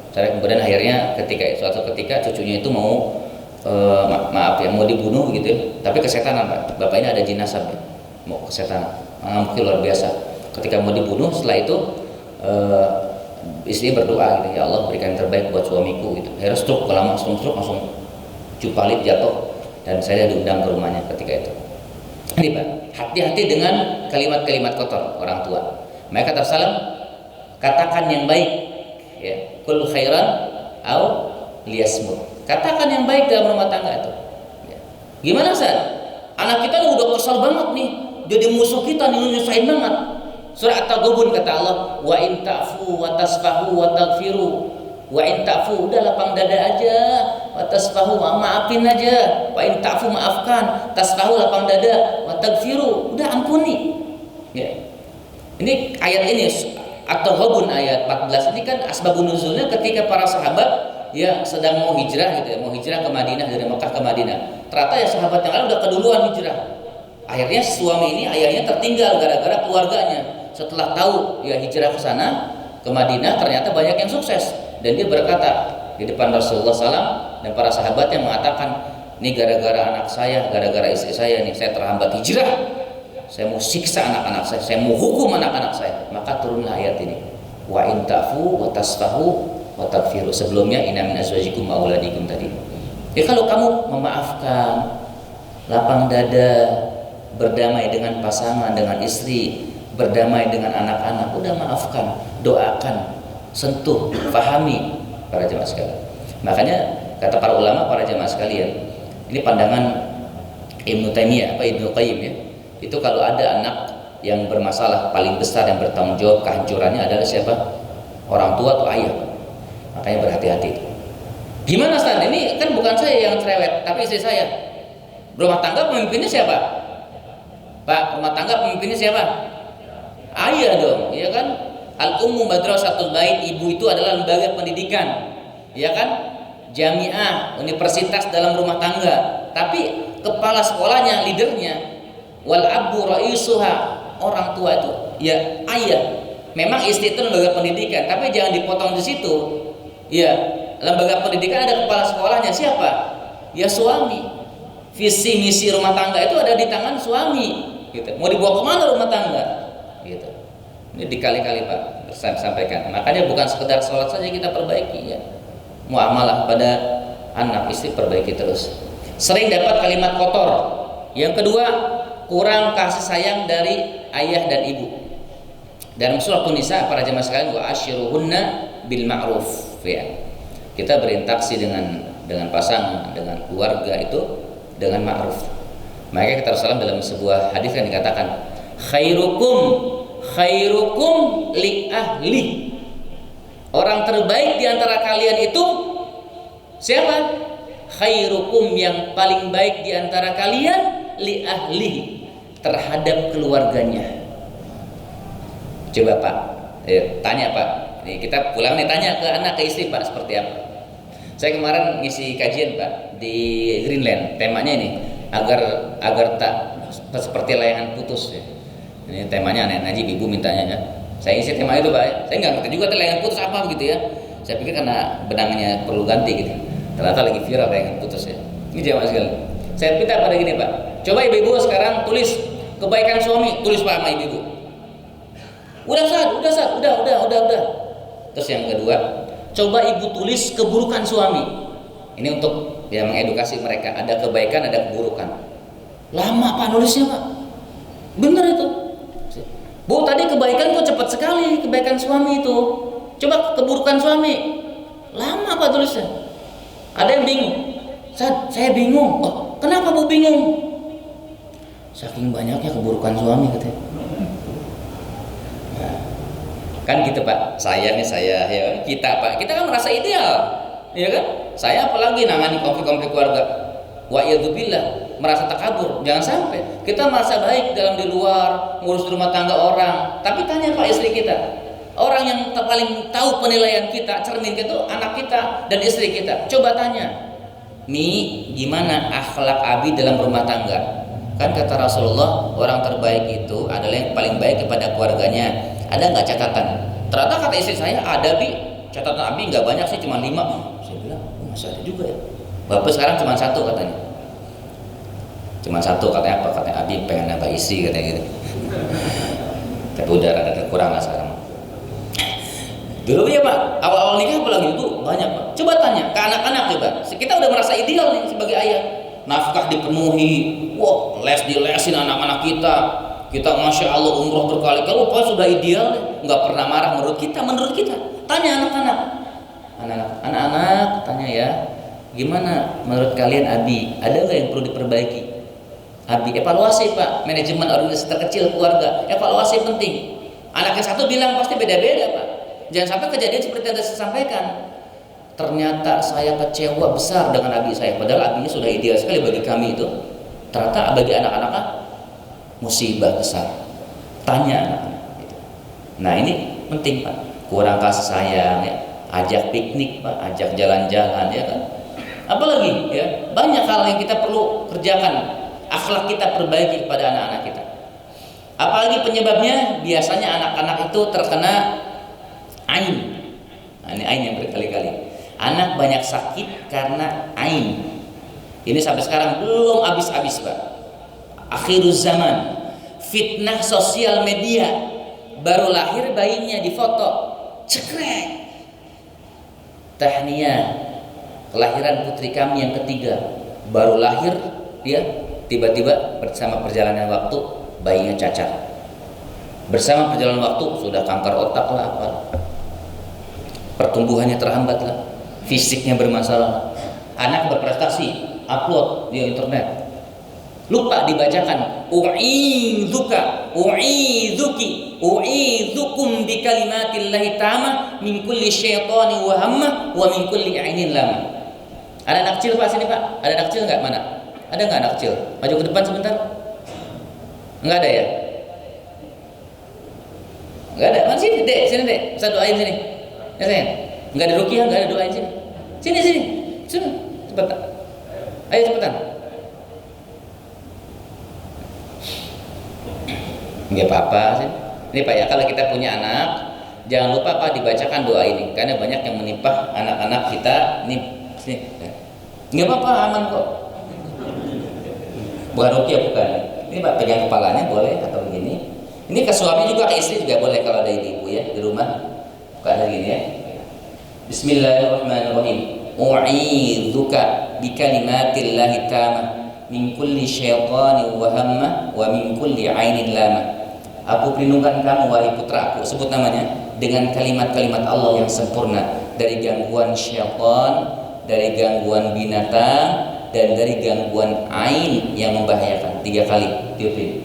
Saya kemudian akhirnya suatu ketika cucunya itu mau mau dibunuh gitu ya, tapi kesetanan Pak. Bapak ini ada jenazah mau kesetanan, mungkin luar biasa. Ketika mau dibunuh, setelah itu istri berdoa gitu, ya Allah berikan yang terbaik buat suamiku gitu. Akhirnya stroke, langsung jupalit jatuh, dan saya diundang ke rumahnya ketika itu. Ini Pak, hati-hati dengan kalimat-kalimat kotor orang tua. Maka kata Salam, katakan yang baik Ya, kul khairan au liyasmut. Katakan yang baik dalam rumah tangga itu. Ya. Gimana Ustaz? Anak kita udah kesal banget nih, jadi musuh kita nih, nyusahin banget. Surah At-Taghabun kata Allah, wa in ta'fu wa tasfahu wa taghfiru. Wa in ta'fu udah lapang dada aja, wa tasfahu maafin aja. Wa in ta'fu maafkan, tasfahu lapang dada, wa taghfiru udah ampuni. Ya. Ini ayat ini At-Taghabun ayat 14 ini kan asbabun nuzulnya ketika para sahabat ya sedang mau hijrah gitu ya, mau hijrah ke Madinah, dari Mekah ke Madinah. Ternyata ya sahabat yang lain udah keduluan hijrah. Akhirnya suami ini ayahnya tertinggal gara-gara keluarganya. Setelah tahu ya hijrah ke sana ke Madinah, ternyata banyak yang sukses dan dia berkata di depan Rasulullah SAW dan para sahabat yang mengatakan, ini gara-gara anak saya, gara-gara istri saya nih saya terhambat hijrah. Saya mau siksa anak-anak saya mau hukum anak-anak saya. Maka turunlah ayat ini. Wa in ta'fu wa tasfahu wa taghfiru. Sebelumnya inna min azwajikum wa auladikum tadi. Ya kalau kamu memaafkan, lapang dada, berdamai dengan pasangan, dengan istri, berdamai dengan anak-anak, udah maafkan, doakan, sentuh, pahami para jemaah sekalian. Makanya kata para ulama, para jemaah sekalian, ini pandangan Ibnu Taimiyah apa Ibnu Qayyim ya. Itu kalau ada anak yang bermasalah, paling besar yang bertanggung jawab kehancurannya adalah siapa? Orang tua atau ayah. Makanya berhati-hati itu. Gimana Ustaz? Ini kan bukan saya yang cerewet, tapi istri saya. Rumah tangga pemimpinnya siapa? Pak, rumah tangga pemimpinnya siapa? Ayah dong, ya kan? Al-Ummu Madrasatul Bait, ibu itu adalah lembaga pendidikan. Ya kan? Jamiah, universitas dalam rumah tangga. Tapi kepala sekolahnya, leadernya wal abu raisuha, orang tua itu ya ayah. Memang istri itu lembaga pendidikan, tapi jangan dipotong di situ. Ya, lembaga pendidikan ada kepala sekolahnya siapa? Ya suami. Visi misi rumah tangga itu ada di tangan suami. Gitu. Mau dibawa kemana rumah tangga? Gitu. Ini dikali-kali Pak saya sampaikan. Makanya bukan sekedar sholat saja kita perbaiki ya. Muamalah pada anak istri perbaiki terus. Sering dapat kalimat kotor. Yang kedua, kurang kasih sayang dari ayah dan ibu. Dalam surah An-Nisa para jemaah sekalian, wa ashiruhunna bil ma'ruf ya. Kita berinteraksi dengan pasangan, dengan keluarga itu dengan ma'ruf. Maka kita Rasulullah dalam sebuah hadis yang dikatakan, khairukum li ahli. Orang terbaik di antara kalian itu siapa? Khairukum, yang paling baik di antara kalian li ahli, terhadap keluarganya. Coba Pak, tanya Pak. Nih, kita pulang nih tanya ke anak, ke istri Pak, seperti apa? Saya kemarin ngisi kajian Pak di Greenland. Temanya ini agar tak seperti layangan putus ya. Ini temanya aneh aja, ibu mintanya ya. Saya isi tema itu Pak. Saya nggak ngerti juga layangan putus apa begitu ya. Saya pikir karena benangnya perlu ganti gitu. Ternyata lagi viral layangan putus ya. Ini jamaah sekali. Saya minta pada gini Pak. Coba ibu-ibu sekarang tulis kebaikan suami, tulis Pak sama ibu-ibu. Udah. Terus yang kedua, coba ibu tulis keburukan suami. Ini untuk ya mengedukasi mereka. Ada kebaikan, ada keburukan. Lama Pak nulisnya Pak. Bener itu. Bu, tadi kebaikan kok cepat sekali, kebaikan suami itu. Coba keburukan suami. Lama Pak tulisnya. Ada yang bingung. Saya bingung. Oh, kenapa Bu bingung? Saking banyaknya keburukan suami katanya. Nah, kan gitu Pak. Saya ya, kita Pak. Kita kan merasa ideal, ya kan? Saya apalagi nangani konflik-konflik keluarga. Wa iyadzubillah, merasa takabur. Jangan sampai kita merasa baik dalam di luar, ngurus rumah tangga orang. Tapi tanya Pak istri kita. Orang yang paling tahu penilaian kita, cermin kita, anak kita dan istri kita. Coba tanya. Mi, gimana akhlak Abi dalam rumah tangga? Kan kata Rasulullah, orang terbaik itu adalah yang paling baik kepada keluarganya. Ada nggak catatan? Ternyata kata istri saya, ada Bi. Catatan Abi nggak banyak sih, cuma 5. Saya bilang, masih ada juga ya. Bapak sekarang cuma 1 katanya. Cuma 1 katanya apa? Katanya Abi pengen nambah isi katanya gitu. Tapi udah ada kurang lah sekarang. Dulu ya Pak, awal-awal nikah apalagi itu banyak Pak. Coba tanya ke anak-anak coba. Kita udah merasa ideal nih sebagai ayah. Nafkah dipenuhi, wah dilesin anak-anak kita. Kita masya Allah umroh berkali-kali, Pak sudah ideal, nggak pernah marah menurut kita. Tanya anak-anak, tanya ya, gimana menurut kalian Abi? Ada nggak yang perlu diperbaiki? Abi, evaluasi Pak, manajemen organisasi terkecil keluarga, evaluasi penting. Anak yang satu bilang pasti beda-beda Pak. Jangan sampai kejadian seperti yang saya sampaikan. Ternyata saya kecewa besar dengan Abi saya, padahal abinya sudah ideal sekali bagi kami itu. Ternyata bagi anak-anak musibah besar. Tanya anak-anak. Nah ini penting Pak. Kurang kasih sayang ya, ajak piknik Pak, ajak jalan-jalan ya kan. Apalagi ya, banyak hal yang kita perlu kerjakan, akhlak kita perbaiki kepada anak-anak kita. Apalagi penyebabnya, biasanya anak-anak itu terkena ain. Nah, ini ain yang berkali-kali. Anak banyak sakit karena ain. Ini sampai sekarang belum habis-habis Pak. Akhirul zaman, fitnah sosial media. Baru lahir bayinya difoto, cekrek. Tahniah, kelahiran putri kami yang ketiga. Baru lahir dia, tiba-tiba bersama perjalanan waktu bayinya cacat. Bersama perjalanan waktu sudah kanker otak lah, apa, pertumbuhannya terhambat lah, fisiknya bermasalah. Anak berprestasi, upload di internet, lupa dibacakan u'idzuka u'idzuki u'idzukum bi kalimatillahi tamah min kulli syaitani wa hamma wa min kulli ainin lama. Ada anak kecil Pak sini Pak? Ada anak kecil nggak? Mana? Ada nggak anak kecil? Maju ke depan sebentar. Nggak ada ya? Nggak ada. Mana sini Dek? Sini Dek. Saya doain sini. Ya sayang. Nggak ada ruqyah, nggak ada doain sini. Sini. Sini. Cepetan. Ayo cepetan. Nggak apa-apa sih. Ini Pak ya, kalau kita punya anak, jangan lupa Pak dibacakan doa ini, karena banyak yang menimpa anak-anak kita. Nih, sini. Nggak apa-apa, aman kok. Bukan ruqyah, bukan. Ini Pak pegang kepalanya boleh atau begini. Ini ke suami juga, ke istri juga boleh kalau ada ibu ya di rumah. Bukan ada gini ya. Bismillahirrahmanirrahim. U'idzuka bi kalimatillahi tamah min kulli syaitani wa hamma wa min kulli ainin lama. Aku perlindungan kamu wahai putraku, sebut namanya, dengan kalimat-kalimat Allah yang sempurna dari gangguan syaitan, dari gangguan binatang, dan dari gangguan ain yang membahayakan. 3 kali diutin.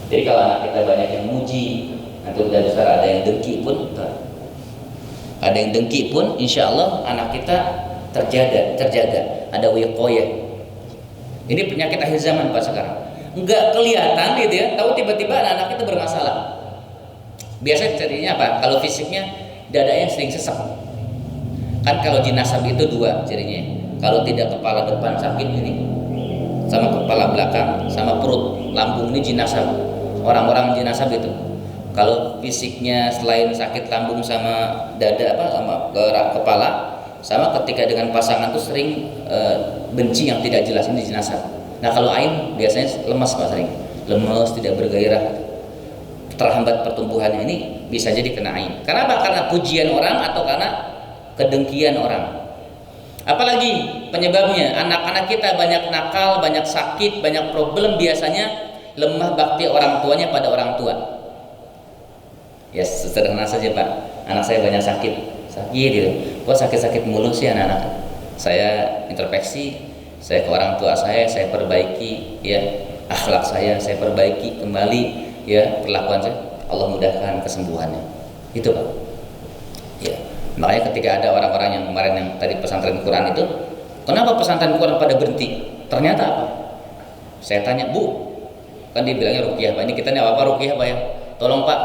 Jadi kalau anak kita banyak yang muji, nanti udah besar ada yang dengki pun, insya Allah anak kita terjaga. Ada wiqayah. Ini penyakit akhir zaman Pak sekarang. Enggak kelihatan gitu ya, tahu tiba-tiba anak-anak itu bermasalah. Biasanya cirinya apa? Kalau fisiknya dadanya sering sesak. Kan kalau jinasab itu 2 cirinya. Kalau tidak kepala depan sakit ini, sama kepala belakang, sama perut, lambung ini jinasab. Orang-orang jinasab itu. Kalau fisiknya selain sakit lambung sama dada apa sama kepala, sama ketika dengan pasangan tuh sering benci yang tidak jelas, ini jinasab. Nah kalau ain biasanya lemas Pak, sering lemas, tidak bergairah, terhambat pertumbuhannya, ini bisa jadi kena ain. Karena apa? Karena pujian orang atau karena kedengkian orang. Apalagi penyebabnya, anak-anak kita banyak nakal, banyak sakit, banyak problem, biasanya lemah bakti orang tuanya pada orang tua. Ya sederhana saja Pak, anak saya banyak sakit gitu. Kok sakit-sakit mulu sih anak-anak? Saya introspeksi, saya ke orang tua saya perbaiki ya, akhlak saya perbaiki kembali ya, perlakuan saya, Allah mudahkan kesembuhannya. Itu Pak. Ya, makanya ketika ada orang-orang yang kemarin yang tadi pesantren Quran itu, kenapa pesantren Quran pada berhenti? Ternyata apa? Saya tanya, Bu, kan dia bilangnya ruqyah Pak. Ini kita nih apa ruqyah Pak ya? Tolong Pak,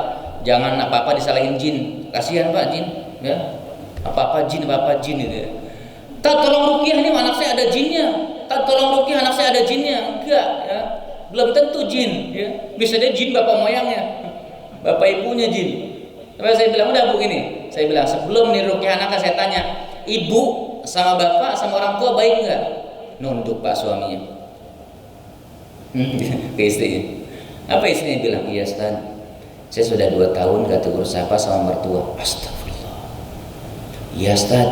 jangan apa-apa disalahin jin. Kasihan Pak jin, ya. Apa-apa jin gitu ya. Tolong ruqyah, ini anak saya ada jinnya. Tolong ruqyah, anak saya ada jinnya. Enggak ya. Belum tentu jin ya. Bisa dia jin bapak moyangnya, bapak ibunya jin. Tapi saya bilang, udah Bu gini. Saya bilang, sebelum nih ruqyah anak saya tanya, ibu sama bapak sama orang tua baik enggak? Nunduk Pak suaminya. Ke istrinya. Apa istrinya bilang? Iya Ustaz, saya sudah 2 tahun gak tegur sapa sama mertua. Astagfirullah. Iya Ustaz.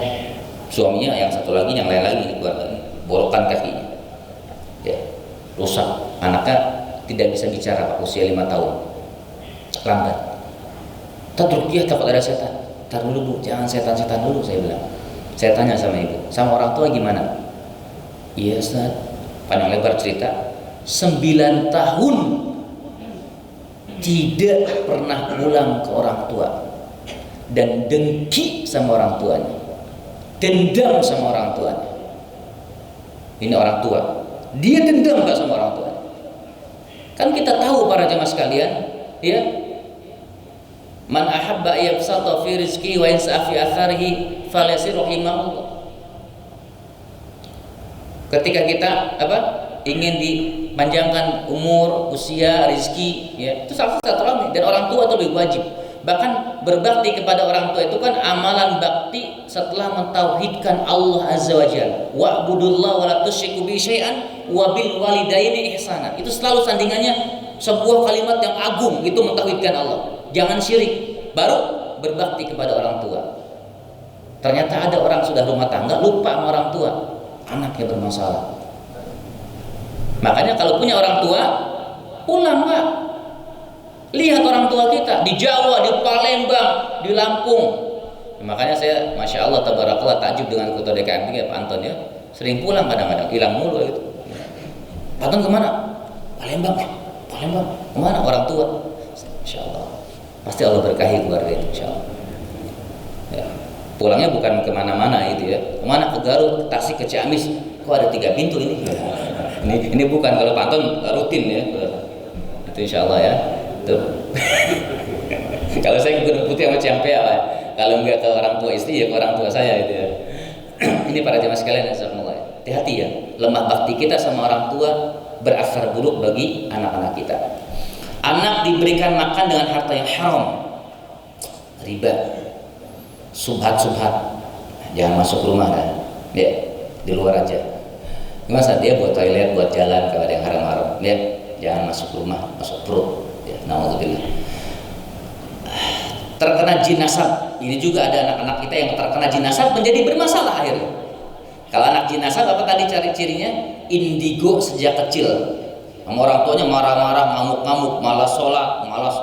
Suaminya yang satu lagi, yang lain lagi keluarga ini, borokan kakinya ya, rusak. Anaknya tidak bisa bicara Pak, usia 5 tahun, lambat. Tad ruqyah takut ada setan. Tar dulu Bu, jangan setan-setan dulu, saya bilang. Saya tanya sama ibu, sama orang tua gimana? Iya Ustaz, panjang lebar cerita. 9 tahun tidak pernah pulang ke orang tua dan dengki sama orang tuanya, dendam sama orang tuanya. Ini orang tua, dia dendam gak sama orang tuanya. Kan kita tahu para jemaah sekalian, ya, man ahabba yabsata fi rizqi wa yansa fi atharihi falyasir rahimahullah. Ketika kita ingin dipanjangkan umur, usia, rizki, ya, itu salah satu silaturahmi, dan orang tua itu lebih wajib. Bahkan berbakti kepada orang tua itu kan amalan bakti setelah mentauhidkan Allah Azza wa Jalla. Wa'budullaha wa la tusyriku bihi syai'an wa bil walidaini ihsana. Itu selalu sandingannya sebuah kalimat yang agung, itu mentauhidkan Allah. Jangan syirik, baru berbakti kepada orang tua. Ternyata ada orang sudah rumah tangga lupa sama orang tua, anaknya bermasalah. Makanya kalau punya orang tua, pulang Pak. Lihat orang tua kita di Jawa, di Palembang, di Lampung. Makanya saya, masya Allah, tabarakallah, takjub dengan ketua DKM ya Pak Anton ya. Sering pulang kadang-kadang, hilang mulu gitu. Pak Anton kemana? Palembang. Palembang. Kemana? Orang tua. Masya Allah. Pasti Allah berkahi keluarga itu, insya Allah. Ya. Pulangnya bukan kemana-mana itu ya. Kemana? Ke Garut, ke Tasik, ke Ciamis. Kok ada 3 pintu ini? Ini bukan, kalau Pak Anton rutin ya. Itu insya Allah ya. Tuh. Kalau saya ke Gunung Putih sama Ciampea lah. Kalau enggak ke orang tua istri ya ke orang tua saya itu ya. Ini para jemaah sekalian, hati-hati ya. Lemah bakti kita sama orang tua berasar buruk bagi anak-anak kita. Anak diberikan makan dengan harta yang haram, riba, subhat, jangan masuk rumah kan, ya, di luar aja. Masa dia buat toilet, buat jalan kalau ada yang haram-haram, ya, jangan masuk rumah, masuk perut, ya, naudzubillah. Terkena jin nasab, ini juga ada anak-anak kita yang terkena jin nasab menjadi bermasalah akhirnya. Kalau anak jin nasab apa tadi ciri-cirinya? Indigo sejak kecil. Sama orang tuanya marah-marah, ngamuk-ngamuk, malas sholat, malas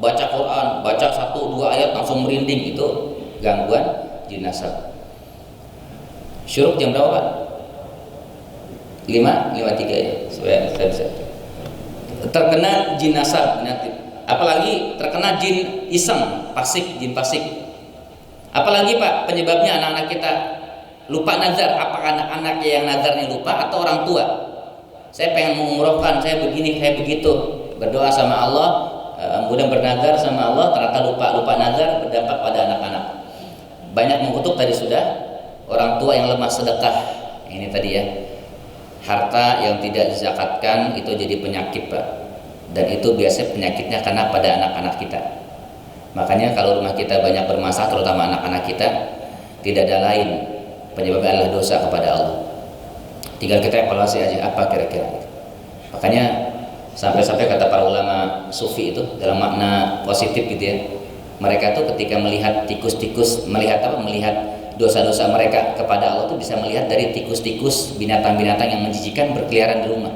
baca Quran, baca 1-2 ayat langsung merinding, itu gangguan jin nasab. Syuruk jam berapa Pak? 5:53 ya, supaya saya bisa. Terkena jin nasab, apalagi terkena jin iseng, jin pasik. Apalagi Pak penyebabnya anak-anak kita lupa nazar. Apakah anak-anak yang nazarnya lupa atau orang tua? Saya pengen mengumrohkan, saya begini, saya begitu, berdoa sama Allah, kemudian bernazar sama Allah, ternyata lupa nazar, berdampak pada anak-anak. Banyak mengutuk tadi sudah, orang tua yang lemah sedekah. Ini tadi ya, harta yang tidak dizakatkan itu jadi penyakit Pak, dan itu biasanya penyakitnya karena pada anak-anak kita. Makanya kalau rumah kita banyak bermasalah, terutama anak-anak kita, tidak ada lain, penyebabnya adalah dosa kepada Allah. Tinggal kita evaluasi aja apa kira-kira. Makanya sampai-sampai kata para ulama sufi itu dalam makna positif gitu ya, mereka tuh ketika melihat tikus-tikus, melihat dosa-dosa mereka kepada Allah tuh bisa melihat dari tikus-tikus, binatang-binatang yang menjijikan berkeliaran di rumah.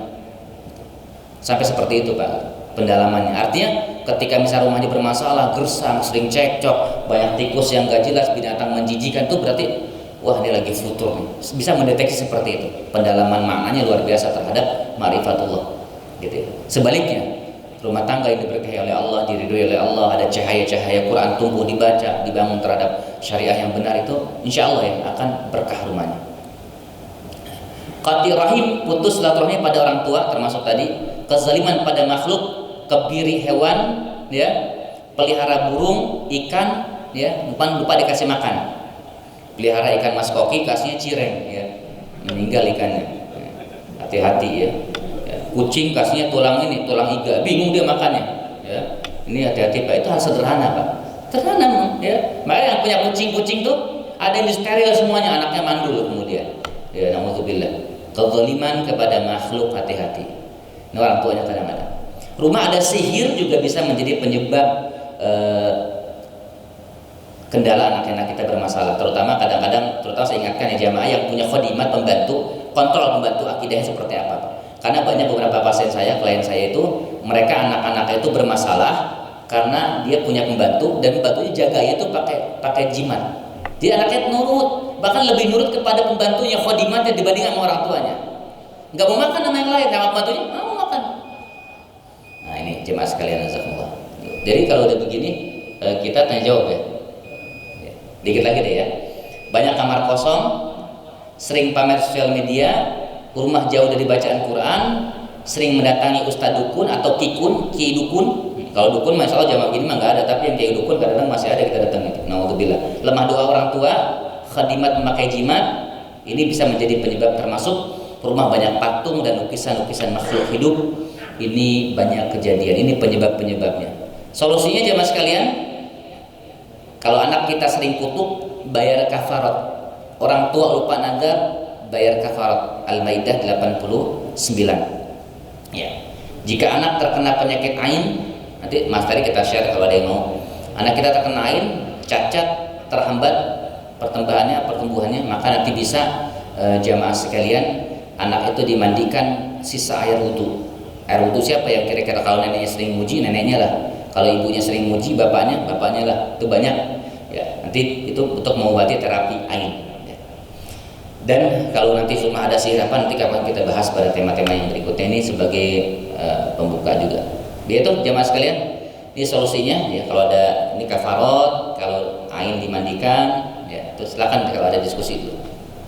Sampai seperti itu Pak pendalamannya. Artinya ketika misal rumahnya bermasalah, gersang, sering cekcok, banyak tikus yang gak jelas, binatang menjijikan, tuh berarti wah ini lagi futur nih. Bisa mendeteksi seperti itu. Pendalaman maknanya luar biasa terhadap ma'rifatullah gitu ya. Sebaliknya, rumah tangga yang diberkahi oleh Allah, diridhoi oleh Allah, ada cahaya-cahaya Quran tumbuh dibaca, dibangun terhadap syariah yang benar, itu insya Allah ya akan berkah rumahnya. Qati rahim, putus silaturahmi pada orang tua, termasuk tadi kezaliman pada makhluk, kebiri hewan ya, pelihara burung, ikan ya, lupa dikasih makan. Pelihara ikan mas koki, kasihnya cireng ya, meninggal ikannya. Hati-hati ya. Kucing kasihnya tulang iga, bingung dia makannya ya. Ini hati-hati Pak, itu hal sederhana Pak, sederhana ya. Makanya yang punya kucing tuh ada yang steril semuanya, anaknya mandul kemudian ya, naudzubillah. Kezaliman kepada makhluk, hati-hati. Ini orang tuanya kadang-kadang. Rumah ada sihir juga bisa menjadi penyebab kendala anak-anak kita bermasalah. Terutama kadang-kadang, saya ingatkan ya jamaah yang punya khodimat, pembantu, kontrol pembantu akidahnya seperti apa Pak. Karena banyak beberapa pasien saya, klien saya itu, mereka anak-anaknya itu bermasalah, karena dia punya pembantu dan pembantunya jaganya itu pakai jimat. Dia anaknya nurut, bahkan lebih nurut kepada pembantunya khadimatnya dibanding sama orang tuanya. Nggak mau makan sama yang lain, sama pembantunya mau makan. Nah ini jemaah sekalian jazakumullah. Jadi kalau udah begini kita tanya jawab ya. Dikit lagi deh ya. Banyak kamar kosong, sering pamer sosial media, rumah jauh dari bacaan Quran, sering mendatangi ustadz dukun atau kiai dukun. Kalau dukun masya Allah jamaah gini mah nggak ada, tapi yang kiai dukun kadang-kadang masih ada kita datang itu. Naudzubillah. Lemah doa orang tua, khadimat memakai jimat, ini bisa menjadi penyebab, termasuk rumah banyak patung dan lukisan-lukisan makhluk hidup. Ini banyak kejadian, ini penyebab-penyebabnya. Solusinya jamaah sekalian, kalau anak kita sering kutuk, bayar kafarat. Orang tua lupa nazar, bayar kafarat. Al-Maidah 89. Ya. Jika anak terkena penyakit ain, nanti Mas tadi kita share kalau ada yang mau. Anak kita terkena ain, cacat, terhambat pertumbuhannya, maka nanti bisa jamaah sekalian, anak itu dimandikan sisa air wudu. Air wudu siapa yang kira-kira? Kalau neneknya sering muji, neneknya lah. Kalau ibunya sering muji, bapaknya lah. Itu banyak. Ya, nanti itu untuk mengobati terapi ain. Ya. Dan kalau nanti cuma ada sihir apa, nanti kapan kita bahas pada tema-tema yang berikutnya, ini sebagai pembuka juga. Dia itu jamaah sekalian, ini solusinya ya. Kalau ada ini kafarot, kalau ain dimandikan, ya. Terus silakan kalau ada diskusi dulu.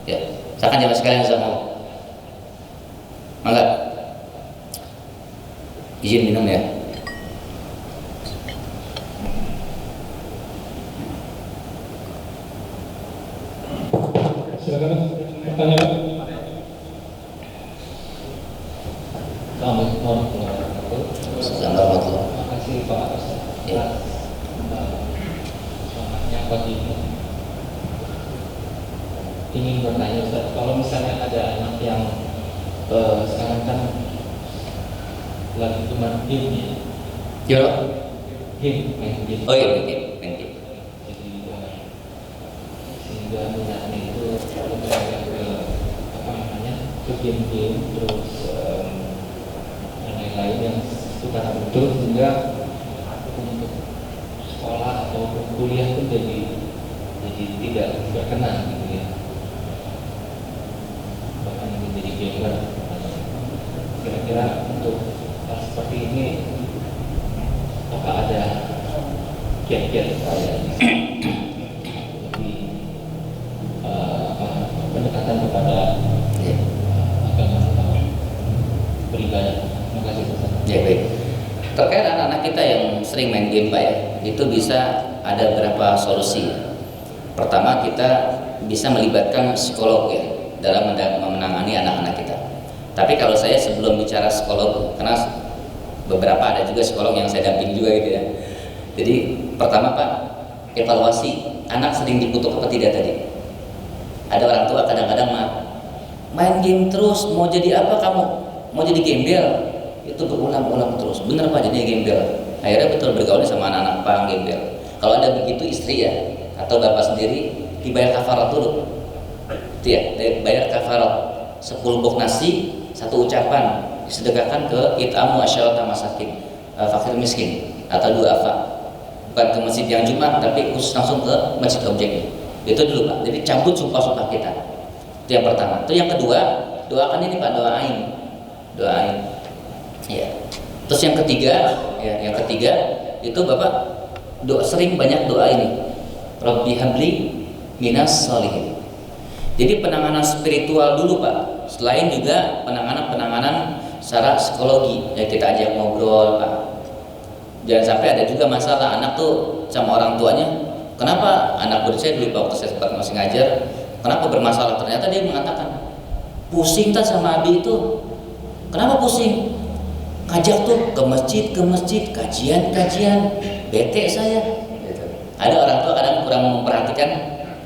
Ya, silakan jamaah sekalian sama. Mangga. Izin minum ya. Silakan bertanya. Assalamualaikum warahmatullahi wabarakatuh. Terima kasih Pak Ustaz. Ya. Soalnya pagi ini ingin bertanya Ustaz, kalau misalnya ada anak yang sekarang kan lagi cuma game ya. Joro. Main game. Oh iya, main game. Jadi sehingga minatnya itu lebih banyak ke apa namanya, ke game terus yang lain-lain yang suka betul, sehingga untuk sekolah atau kuliah pun jadi tidak berkenan gitu ya, bahkan menjadi gamer. Kira-kira untuk hal seperti ini apa ada kiat-kiat saya lebih pendekatan kepada agama atau beribadah? Terima kasih Ustaz. Ya baik. Terkait anak-anak kita yang sering main game Pak ya, itu bisa ada beberapa solusi. Pertama, kita bisa melibatkan psikolog ya dalam menangani anak-anak kita. Tapi kalau saya sebelum bicara psikolog, karena beberapa ada juga psikolog yang saya damping juga gitu ya. Jadi pertama Pak, evaluasi anak sering dikutuk apa tidak tadi. Ada orang tua kadang-kadang main game terus, mau jadi apa kamu? Mau jadi gembel? Itu berulang-ulang terus. Bener Pak, jadi gembel. Akhirnya betul bergaul sama anak-anak Pak gembel. Kalau ada begitu istri ya atau bapak sendiri dibayar kafarat dulu. Itu ya, bayar kafarat 10 bok nasi, 1 ucapan disedekahkan ke it'amu asyarata masakin, fakir miskin, atau 2 afa. Bukan ke masjid yang Jumat, tapi khusus langsung ke masjid objeknya. Itu dulu Pak. Jadi cabut sumpah-sumpah kita. Itu yang pertama. Itu yang kedua, doakan ini Pak, doain. Ya. Terus yang ketiga, itu Bapak sering banyak doa ini. Rabbi habli minas sholihin. Jadi penanganan spiritual dulu Pak. Selain juga penanganan secara psikologi, ya kita ajak ngobrol Pak. Jangan sampai ada juga masalah anak tuh sama orang tuanya. Kenapa anak saya dulu waktu saya sempat masih ngajar, kenapa bermasalah? Ternyata dia mengatakan, pusing tak sama Abi itu. Kenapa pusing? Ngajak tuh ke masjid, kajian, bete saya. Ada orang tua kadang kurang memperhatikan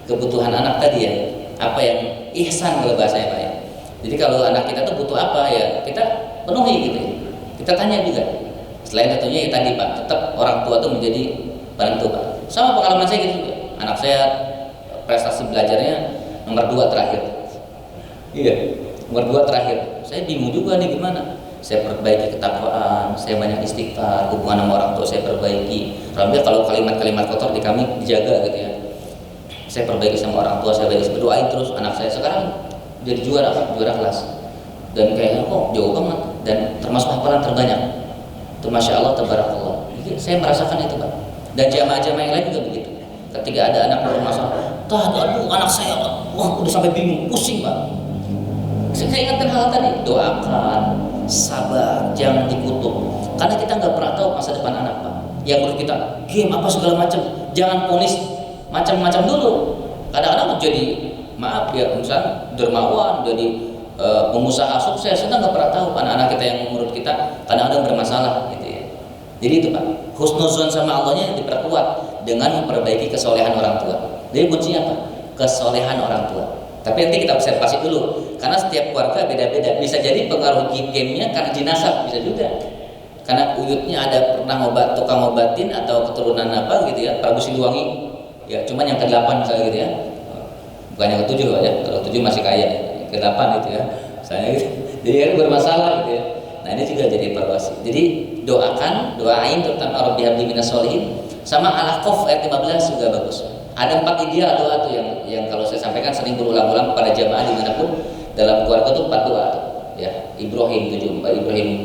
kebutuhan anak tadi ya. Apa yang ihsan kalau bahasanya Pak ya. Jadi kalau anak kita tuh butuh apa ya kita penuhi gitu ya. Kita tanya juga. Selain tentunya ya tadi Pak, tetap orang tua tuh menjadi penentu Pak. Sama pengalaman saya gitu juga. Anak saya prestasi belajarnya nomor 2 terakhir. Iya, nomor 2 terakhir. Saya bingung juga nih gimana. saya perbaiki ketakwaan, saya banyak istighfar, hubungan sama orang tua saya perbaiki. Alhamdulillah kalau kalimat-kalimat kotor di kami dijaga gitu ya. Saya perbaiki sama orang tua, saya berdoain terus anak saya sekarang jadi juara kelas. Dan kayaknya kok jauh banget dan termasuk hafalan terbanyak. Itu Masya Allah, tabarakallah. Jadi saya merasakan itu Pak. Dan jamaah-jamaah yang lain juga begitu. Ketika ada anak bermasalah, aduh anak saya, wah udah sampai bingung, pusing Pak. Saya ingatkan hal tadi, doakan, sabar, jangan dikutuk. Karena kita nggak pernah tahu masa depan anak Pak. Yang menurut kita game apa segala macam, jangan ponis macam-macam dulu. Kadang-kadang jadi maaf ya, misalnya dermawan, jadi pengusaha sukses, kita nggak pernah tahu anak-anak kita yang menurut kita kadang-kadang bermasalah gitu ya. Jadi itu Pak, husnuzon sama Allahnya diperkuat dengan memperbaiki kesolehan orang tua. Jadi kuncinya apa? Kesolehan orang tua. Tapi nanti kita observasi dulu, karena setiap keluarga beda-beda. Bisa jadi pengaruh game-nya karena jinasab, bisa juga. Karena uyutnya ada pernah tukang obatin atau keturunan apa gitu ya, Prabu Siliwangi. Ya, cuman yang ke-8 misalnya gitu ya. Bukan yang ke-7 loh ya. Kalau 7 masih kaya, ke-8 gitu ya. Misalnya gitu. Jadi kan bermasalah gitu ya. Nah, ini juga jadi evaluasi. Jadi doain tentang Rabbi habli minas sholihin. Sama Al-Ahqaf ayat 15 juga bagus. Ada 4 ideal doa tuh yang kalau saya sampaikan sering berulang-ulang kepada jamaah dimanapun dalam keluarga tuh 4 doa tuh. Ya, Ibrahim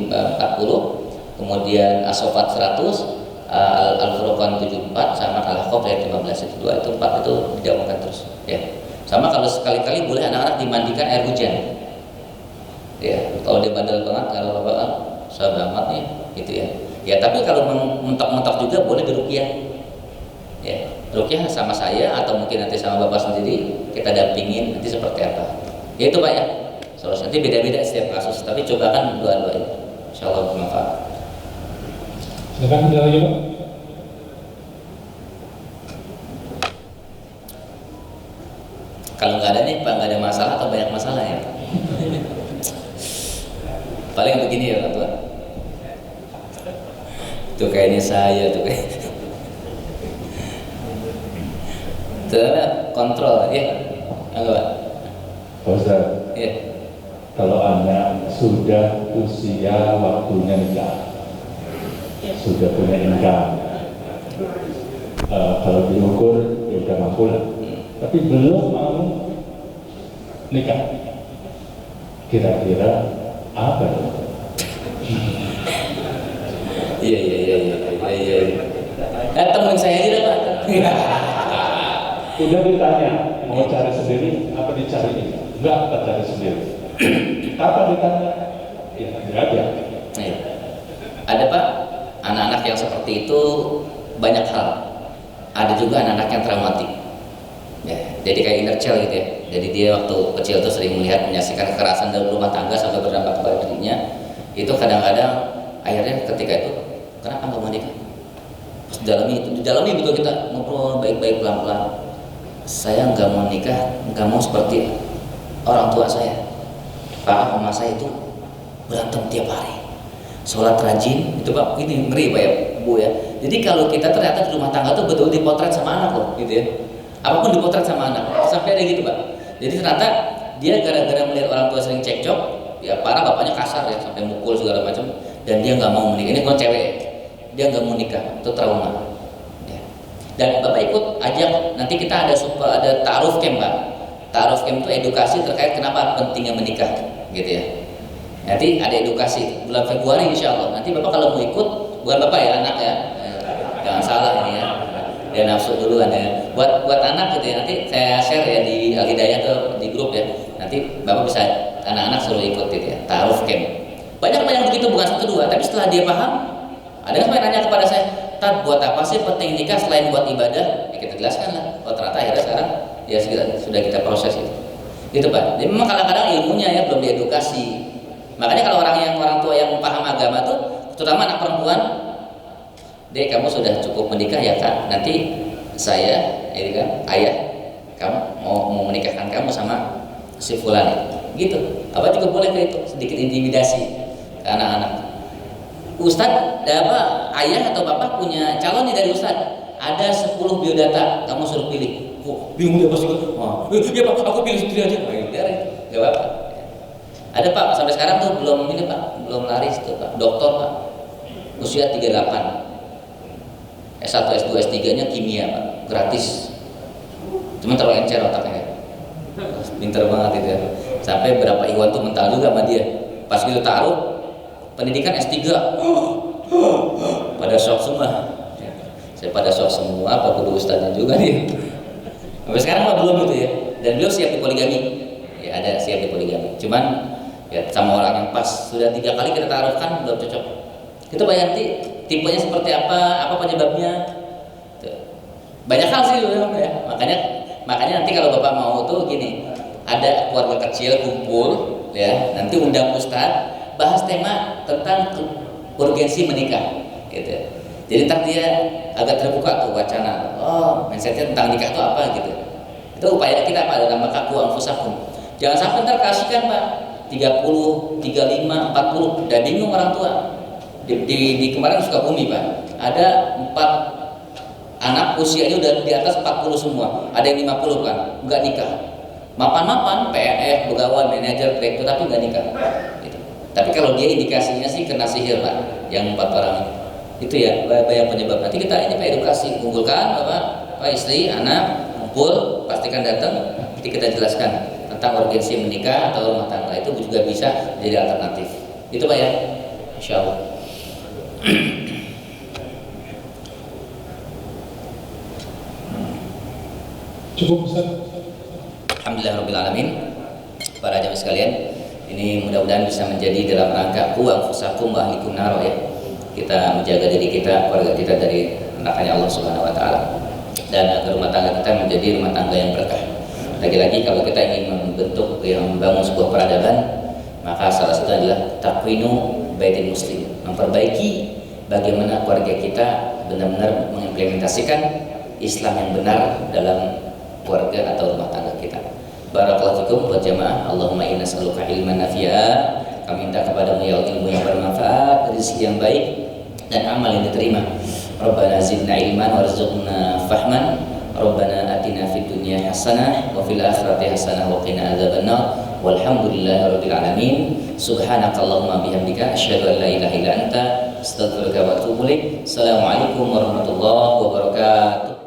40, kemudian As-Saffat 100, Al-Furqan 74 sama Al-Ahqaf ayat 15 itu doa itu 4 itu digaungkan terus. Ya. Sama kalau sekali-kali boleh anak-anak dimandikan air hujan. Ya, kalau dia bandel banget, kalau bapak sabar banget nih, gitu ya. Ya, tapi kalau mentok-mentok juga boleh diruqyah. Ya, ruqyah sama saya atau mungkin nanti sama bapak sendiri kita dampingin nanti seperti apa. Ya itu Pak ya. Solusi nanti beda-beda setiap kasus, tapi cobakan doa-doa ini. Insyaallah bermanfaat. Silakan ada lagi Pak. Kalau nggak ada nih Pak, nggak ada masalah atau banyak masalah ya? Paling begini ya Pak Tua. Tuh kayaknya saya tuh kayak. Ternyata kontrol ya, enggak? Ustaz, Ya. kalau anak sudah usia waktunya nikah, sudah punya income, kalau diukur ya udah mampu lah, tapi belum mau nikah, kira-kira apa dong? Iya. Temen saya aja Pak. Udah ditanya mau cari sendiri apa dicari? Enggak cari sendiri. Kapan ditanya? Ya tidak ada. Iya. Ada Pak, anak-anak yang seperti itu banyak hal. Ada juga anak-anak yang traumatik. Ya, jadi kayak inner child gitu ya. Jadi dia waktu kecil tuh sering menyaksikan kekerasan dalam rumah tangga sampai berdampak kepada dirinya. Itu kadang-kadang akhirnya ketika itu, kenapa nggak mau nikah? Terus didalami betul kita ngobrol baik-baik pelan-pelan. Saya nggak mau nikah, nggak mau seperti orang tua saya. Pak, mama saya itu berantem tiap hari, sholat rajin, itu Pak, ini ngeri Pak ya Bu ya. Jadi kalau kita ternyata di rumah tangga tuh betul dipotret sama anak loh, gitu ya. Apapun dipotret sama anak, sampai ada gitu Pak. Jadi ternyata dia gara-gara melihat orang tua sering cekcok, ya parah bapaknya kasar ya, sampai mukul segala macam, dan dia nggak mau menikah. Ini kalau cewek, dia nggak mau nikah, itu trauma. Dan Bapak ikut ajak, nanti kita ada ta'aruf camp Pak. Ta'aruf camp itu edukasi terkait kenapa pentingnya menikah gitu ya. Nanti ada edukasi bulan Februari insya Allah. Nanti Bapak kalau mau ikut, bukan Bapak ya, anak ya, jangan salah ini ya, dia nafsu duluan ya. Buat anak gitu ya, nanti saya share ya di Al-Hidayah atau di grup ya. Nanti Bapak bisa anak-anak suruh ikut gitu ya, ta'aruf camp. Banyak yang begitu, bukan 1-2, tapi setelah dia paham, ada yang nanya kepada saya, Tad, buat apa sih penting nikah selain buat ibadah? Ya kita jelaskan lah. Oh ternyata akhirnya sekarang ya sudah kita proses itu. Gitu Pak. Jadi memang kadang-kadang ilmunya ya belum diedukasi. Makanya kalau orang tua yang paham agama tuh, terutama anak perempuan, Dek kamu sudah cukup menikah ya Kak. Nanti saya, ini kan ayah, kamu mau menikahkan kamu sama si fulan gitu. Apa juga boleh kayak itu, sedikit intimidasi ke anak-anak. Ustadz, ayah atau bapak punya calon nih dari Ustadz, ada 10 biodata, kamu suruh pilih. Oh, bingung dia pasti. Oh, iya Pak, aku pilih sendiri aja. Gak apa-apa. Ada Pak, sampai sekarang tuh belum ini Pak, belum laris tuh Pak, doktor Pak, usia 38, S1, S2, S3-nya kimia Pak, gratis. Cuma terlalu encer otaknya, pinter banget itu ya. Sampai berapa Iwan tuh mental juga sama dia. Pas gitu taruh pendidikan S3, pada shock semua. Saya pada shock semua, apa kudu ustaznya juga nih. Sampai sekarang mah belum gitu ya. Dan beliau siap di poligami. Ya ada siap di poligami. Cuman ya sama orang yang pas. Sudah 3 kali kita taruhkan belum cocok. Kita bayar tipenya seperti apa penyebabnya. Tuh. Banyak hal sih ya. Makanya nanti kalau Bapak mau tuh gini, ada keluarga kecil kumpul ya, nanti undang ustadz bahas tema tentang urgensi menikah gitu. Jadi ntar dia agak terbuka tuh wacana, oh mindsetnya tentang nikah itu apa gitu. Itu upaya kita apa, dalam maka anfusakum. Jangan sampai ntar kasihkan Pak 30, 35, 40, udah bingung orang tua. Di kemarin Sukabumi Pak, ada 4 anak usianya udah di atas 40 semua, ada yang 50 kan, nggak nikah. Mapan-mapan, PNS, pegawai, manajer, direktur, tapi nggak nikah. Gitu. Tapi kalau dia indikasinya sih kena sihir Pak, yang 4 orang ini. Itu ya banyak penyebab. Nanti kita ini Pak edukasi, kumpulkan Pak istri, anak, kumpul, pastikan datang. Nanti kita jelaskan tentang urgensi menikah atau rumah tangga, itu juga bisa jadi alternatif. Itu Pak ya, Insya Allah. Cukup Ustaz. Alhamdulillahirrahmanirrahim. Para jamaah sekalian, ini mudah-mudahan bisa menjadi dalam rangka anfusakum wa ahlikum nar ya. Kita menjaga diri kita, keluarga kita dari nerakanya Allah Subhanahu wa taala. Dan agar rumah tangga kita menjadi rumah tangga yang berkah. Lagi-lagi kalau kita ingin membangun sebuah peradaban, maka salah satu adalah takwinu baitul muslim, memperbaiki bagaimana keluarga kita benar-benar mengimplementasikan Islam yang benar dalam keluarga atau rumah tangga kita. Barakallahu fikum buat jamaah. Allahumma inna nas'aluka ilman nafi'a. Kami minta kepadamu ya ilmu yang bermanfaat, rezeki yang baik dan amal yang diterima. Rabbana zidna ilman warzuqna fahman. Rabbana atina fid dunya hasanah wa fil akhirati hasanah wa qina adzabannar. Walhamdulillahirabbil alamin. Subhanakallahumma bihamdika asyhadu an la ilaha illa anta astaghfiruka wa atubu ilaik. Assalamualaikum warahmatullahi wabarakatuh.